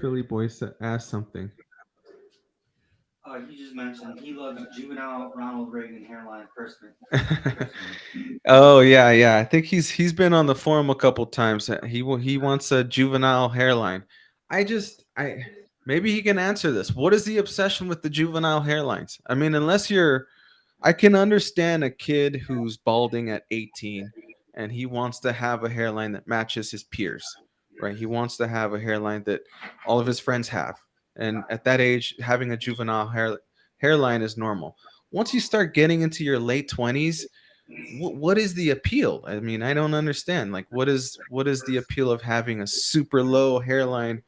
Philly boy asked something. He just mentioned he loves juvenile Ronald Reagan hairline personally. Oh yeah, yeah. I think he's been on the forum a couple times. He wants a juvenile hairline. I maybe he can answer this. What is the obsession with the juvenile hairlines? I mean, unless you're, I can understand a kid who's balding at 18 and he wants to have a hairline that matches his peers, right? He wants to have a hairline that all of his friends have. And at that age, having a juvenile hairline is normal. Once you start getting into your late 20s, what is the appeal? I mean, I don't understand. Like, what is the appeal of having a super low hairline?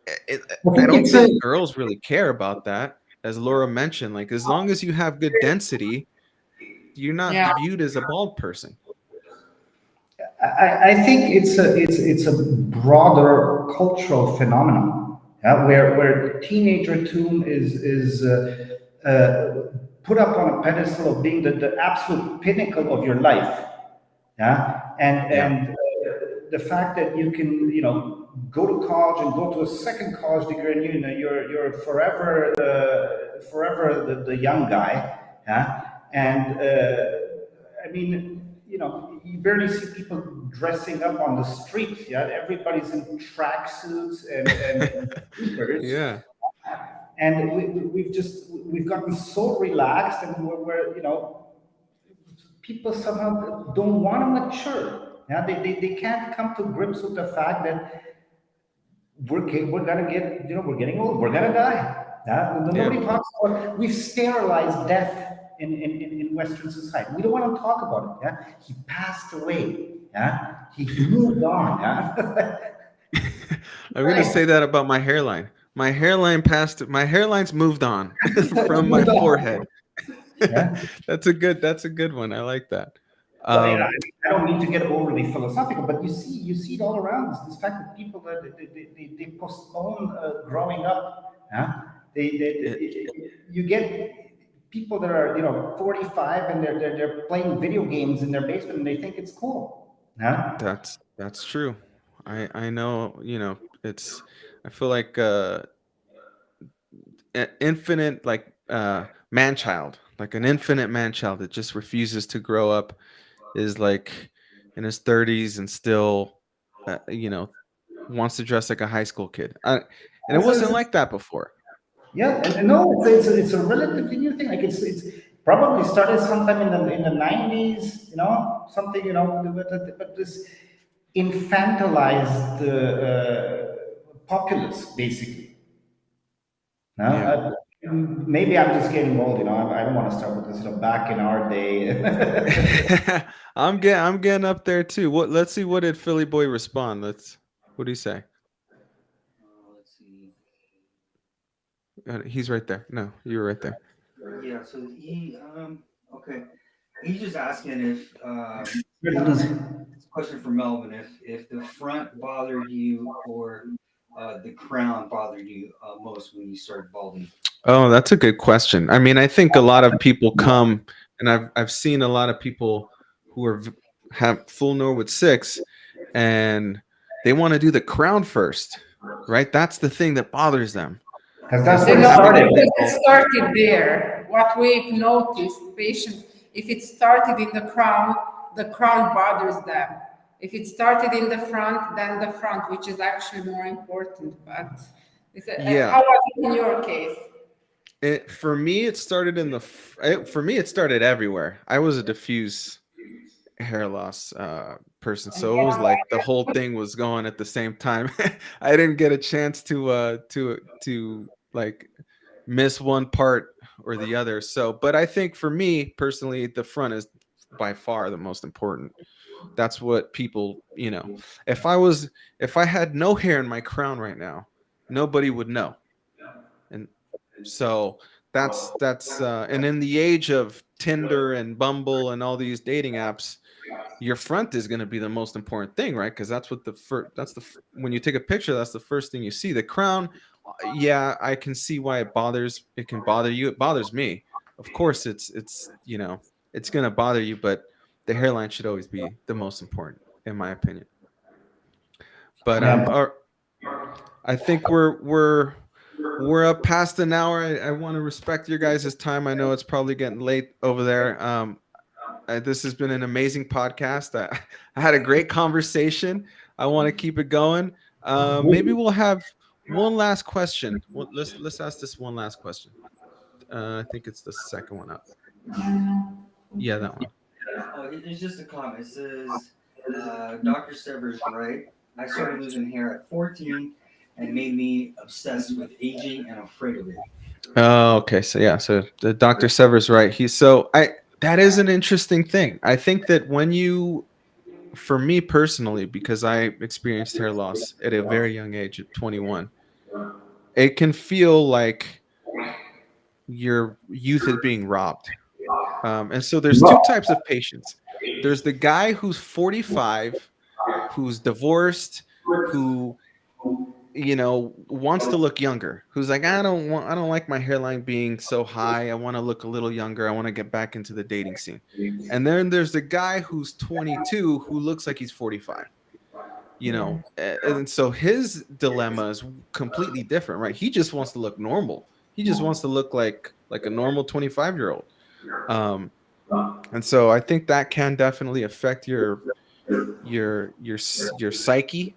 I I think don't it's a think girls really care about that. As Laura mentioned, like as long as you have good density, you're not Yeah. viewed as a bald person. I think it's a broader cultural phenomenon, yeah, where teenager tune is put up on a pedestal of being the absolute pinnacle of your life, yeah, Yeah, and the fact that you can go to college and go to a second college degree and you're forever the young guy, yeah, and I mean, you barely see people dressing up on the street. Yeah, everybody's in tracksuits and sneakers, yeah, and we've gotten so relaxed, and we're people somehow don't want to mature. Yeah, they can't come to grips with the fact that we're gonna get we're getting old, we're gonna die. Yeah, yeah. nobody talks about. We've sterilized death in Western society. We don't want to talk about it. Yeah, he passed away. Yeah, he moved on. Yeah, I'm gonna right. say that about my hairline. My hairline's moved on from my Moved on. forehead. Yeah. That's a good one. I like that. Well, Um, I don't need to get overly philosophical, but you see it all around us. This fact that people they postpone growing up. Yeah? it, You get people that are 45 and they're playing video games in their basement and they think it's cool. Yeah? that's true. I know, it's I feel like an infinite like man child, like an infinite man child that just refuses to grow up is like in his 30s and still uh, you know wants to dress like a high school kid. And it It's, wasn't it's, like that before. Yeah, and no, it's a relatively new thing. Like it's probably started sometime in the 90s, something, but this infantilized populace, basically. No? Yeah. Maybe I'm just getting old, I don't want to start with this, back in our day. I'm getting up there too. Let's see, what did Philly boy respond? What do you say? Let's see. He's right there. No, you were right there. Yeah, so okay. He's just asking if question for Melvin, if the front bothered you or the crown bothered you most when you started balding. Oh, that's a good question. I mean, I think a lot of people come, and I've seen a lot of people who have full Norwood 6, and they want to do the crown first, right? That's the thing that bothers them. Because that's They where it know Having a started. because big it bald. started there. What we've noticed, patients, if it started in the crown bothers them. If it started in the front, then the front, which is actually more important. But Yeah. how was it in your case? For me, it started for me, it started everywhere. I was a diffuse hair loss person, And so it was yeah, like the whole thing was going at the same time. I didn't get a chance to like miss one part or the other. So, but I think for me personally, the front is by far the most important. That's what people, if I had no hair in my crown right now, nobody would know. And so and in the age of Tinder and Bumble and all these dating apps, your front is going to be the most important thing, right? Because that's what the first when you take a picture, that's the first thing you see. The crown, yeah, I can see why it can bother you. It bothers me. Of course, it's going to bother you, but the hairline should always be the most important in my opinion. But Yeah. I think we're up past an hour. I want to respect your guys' time. I know it's probably getting late over there. This has been an amazing podcast. I had a great conversation. I want to keep it going. Maybe we'll have one last question. Let's ask this one last question. I think it's the second one up. Yeah, that one. Oh, it's just a comment. It says, Dr. Sever's right. I started losing hair at 14 and it made me obsessed with aging and afraid of it. Oh, okay. So yeah, so the Dr. Sever's right. That is an interesting thing. I think that for me personally, because I experienced hair loss at a very young age, at 21, it can feel like your youth is being robbed. And so there's two types of patients. There's the guy who's 45, who's divorced, who wants to look younger, who's like, I don't like my hairline being so high. I want to look a little younger. I want to get back into the dating scene. And then there's the guy who's 22 who looks like he's 45. And so his dilemma is completely different, right? He just wants to look normal. He just wants to look like a normal 25-year-old. And so I think that can definitely affect your psyche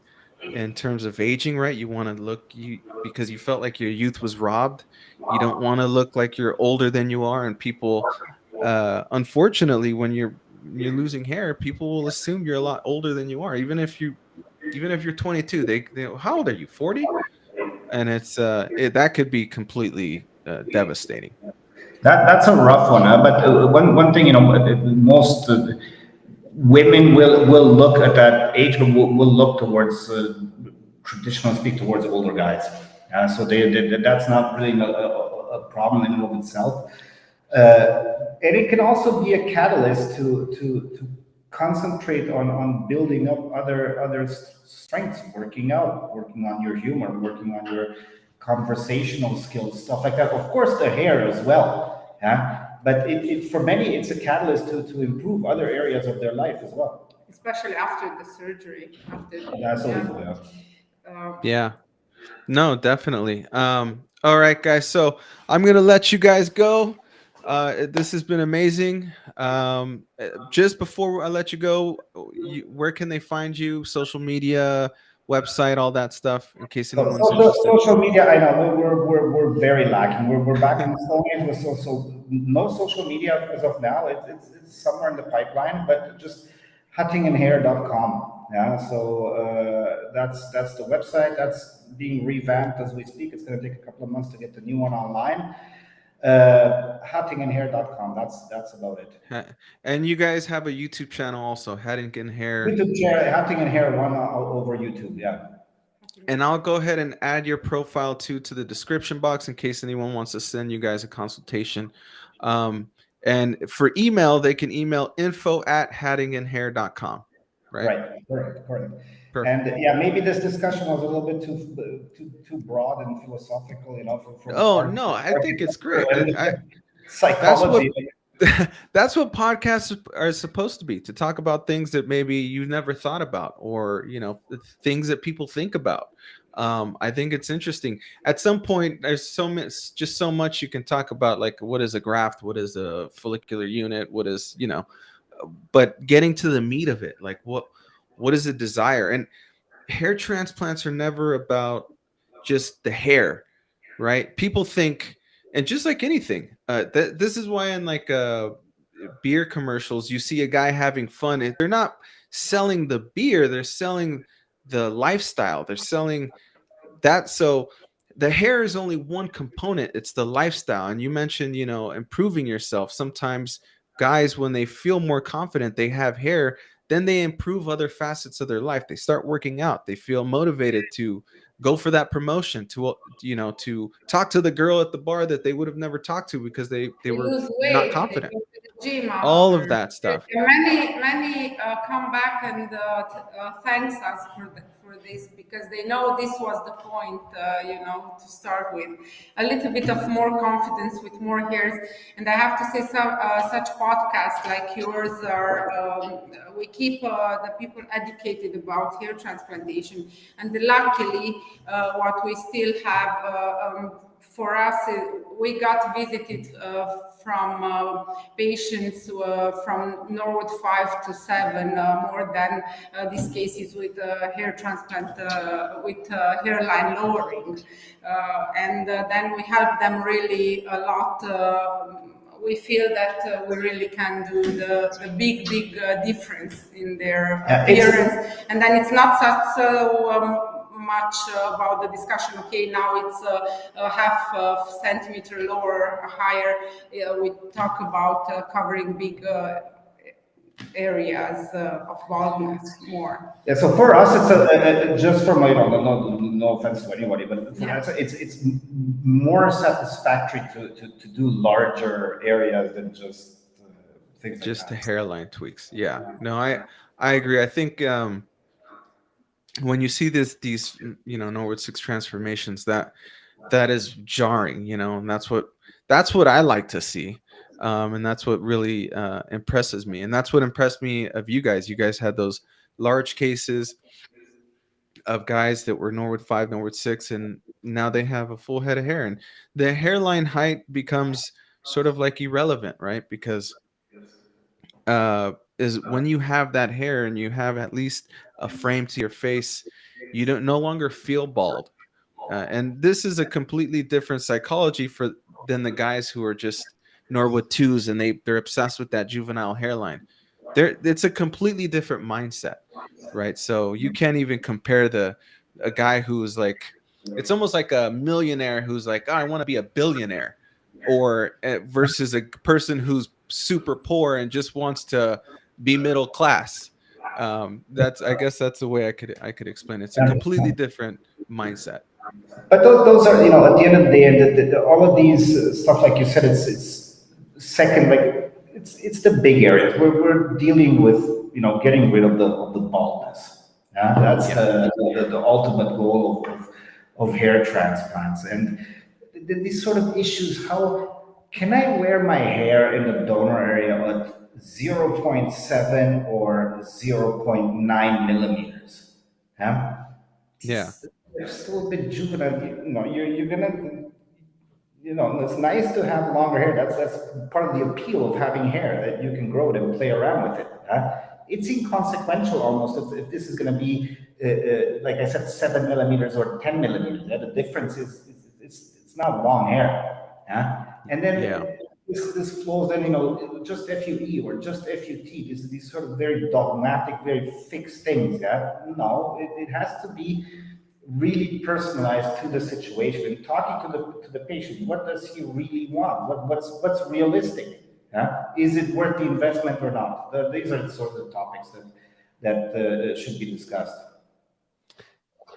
in terms of aging, right? You want to look because you felt like your youth was robbed. You don't want to look like you're older than you are, and people, unfortunately, when you're losing hair, people will assume you're a lot older than you are, even if you're 22. They how old are you? 40? And that could be completely devastating. That's a rough one, but one thing, most women will look at that age, but will look towards traditionally speak towards older guys. So that's not really a problem in and of itself. And it can also be a catalyst to concentrate on building up other strengths, working out, working on your humor, working on your conversational skills, stuff like that. Of course, the hair as well. Yeah. But for many, it's a catalyst to improve other areas of their life as well. Especially after the surgery. Absolutely. Yeah. No, definitely. All right, guys. So I'm gonna let you guys go. This has been amazing. Just before I let you go, where can they find you? Social media, website, all that stuff, in case anyone's interested. Social media, I know we're very lacking. We're back in the Stone Age with so no social media as of now. It's somewhere in the pipeline, but just hattingenhair.com. Yeah, so that's the website. That's being revamped as we speak. It's going to take a couple of months to get the new one online. Hattingenhair.com. That's about it. And you guys have a YouTube channel also, Hattingen Hair. YouTube channel, Hattingen Hair one over YouTube. Yeah. And I'll go ahead and add your profile to the description box in case anyone wants to send you guys a consultation. And for email, they can email info@hattingenhair.com. Right. Correct. Perfect. And yeah, maybe this discussion was a little bit too broad and philosophical, No, I think it's great. Psychology. That's what podcasts are supposed to be, to talk about things that maybe you never thought about, or things that people think about. I think it's interesting. At some point, there's so much you can talk about, like what is a graft, what is a follicular unit, what is but getting to the meat of it, like what is a desire. And hair transplants are never about just the hair, right? People think, and just like anything, this is why in like beer commercials you see a guy having fun. They're not selling the beer, they're selling the lifestyle, they're selling that. So the hair is only one component, it's the lifestyle. And you mentioned improving yourself. Sometimes guys, when they feel more confident, they have hair, then they improve other facets of their life. They start working out, they feel motivated to go for that promotion, to talk to the girl at the bar that they would have never talked to because they were not confident. All of that stuff. Many come back and thanks us for this, because they know this was the point, to start with a little bit of more confidence with more hairs. And I have to say, such podcasts like yours are we keep the people educated about hair transplantation. And luckily, what we still have for us, we got visited from patients from Norwood 5 to 7, more than these cases with hair transplant, with hairline lowering. And then we help them really a lot. We feel that we really can do the big difference in their appearance. And then it's not such much about the discussion. Okay, now it's a half centimeter lower, higher. We talk about covering big areas of baldness more. Yeah, so for us, it's just from no offense to anybody, but for us, it's more satisfactory to do larger areas than just things just like the that. hairline tweaks. Yeah, no, I agree. I think when you see these Norwood 6 transformations, that is jarring, and that's what I like to see. And that's what really impresses me, and that's what impressed me of you guys. You guys had those large cases of guys that were Norwood 5, Norwood 6, and now they have a full head of hair, and the hairline height becomes sort of like irrelevant, right? Because is when you have that hair and you have at least a frame to your face, you don't no longer feel bald. And this is a completely different psychology for than the guys who are just Norwood 2s and they're obsessed with that juvenile hairline. It's a completely different mindset, right? So you can't even compare a guy who's like, it's almost like a millionaire who's like, oh, I want to be a billionaire, or versus a person who's super poor and just wants to be middle class. That's, I guess that's the way I could explain it. It's a completely different mindset. But those are, at the end of the day, and all of these stuff, like you said, it's second, like it's the big areas. We're dealing with, getting rid of the baldness. Yeah, that's the ultimate goal of hair transplants, and these sort of issues. How can I wear my hair in the donor area at 0.7 or 0.9 millimeters? Yeah. Yeah. They're still a bit juvenile. You're gonna, it's nice to have longer hair. That's part of the appeal of having hair, that you can grow it and play around with it. It's inconsequential almost if this is gonna be, like I said, 7 millimeters or 10 millimeters. Yeah? The difference is it's not long hair. And then this flows then, just FUE or just FUT. These sort of very dogmatic, very fixed things. Yeah, no, it has to be really personalized to the situation and talking to the patient. What does he really want? What's realistic? Is it worth the investment or not? These are the sorts of topics that should be discussed.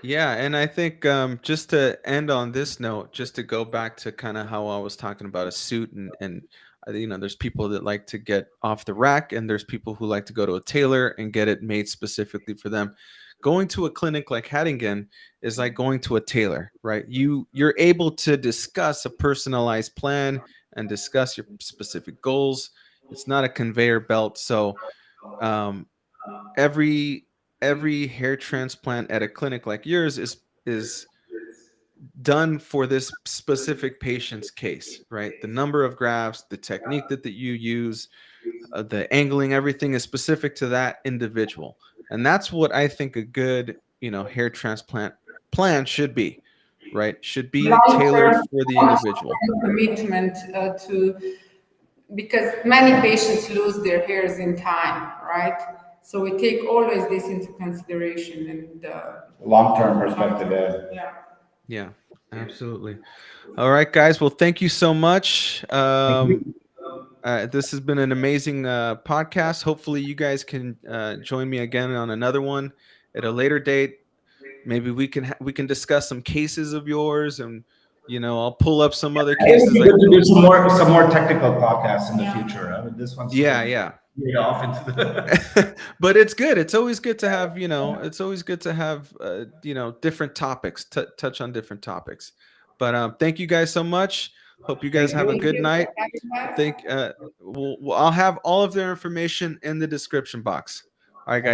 Yeah, and I think just to end on this note, just to go back to kind of how I was talking about a suit, and there's people that like to get off the rack, and there's people who like to go to a tailor and get it made specifically for them. Going to a clinic like Hattingen is like going to a tailor, right? You're able to discuss a personalized plan and discuss your specific goals. It's not a conveyor belt, so um, every hair transplant at a clinic like yours is done for this specific patient's case, right? The number of grafts, the technique that you use, the angling, everything is specific to that individual. And that's what I think a good, hair transplant plan should be, right? Should be tailored for the individual. Commitment to, because many patients lose their hairs in time, right? So we take always this into consideration, and long-term perspective. Yeah, absolutely. All right, guys. Well, thank you so much. This has been an amazing podcast. Hopefully, you guys can join me again on another one at a later date. Maybe we can discuss some cases of yours, and I'll pull up some other cases. It would be good to do some more technical podcasts in the future. I mean, this one's off into the. But it's good. It's always good to have It's always good to have different topics, touch on different topics. But thank you guys so much. Hope you guys have a good night. I think I'll have all of their information in the description box. All right, guys.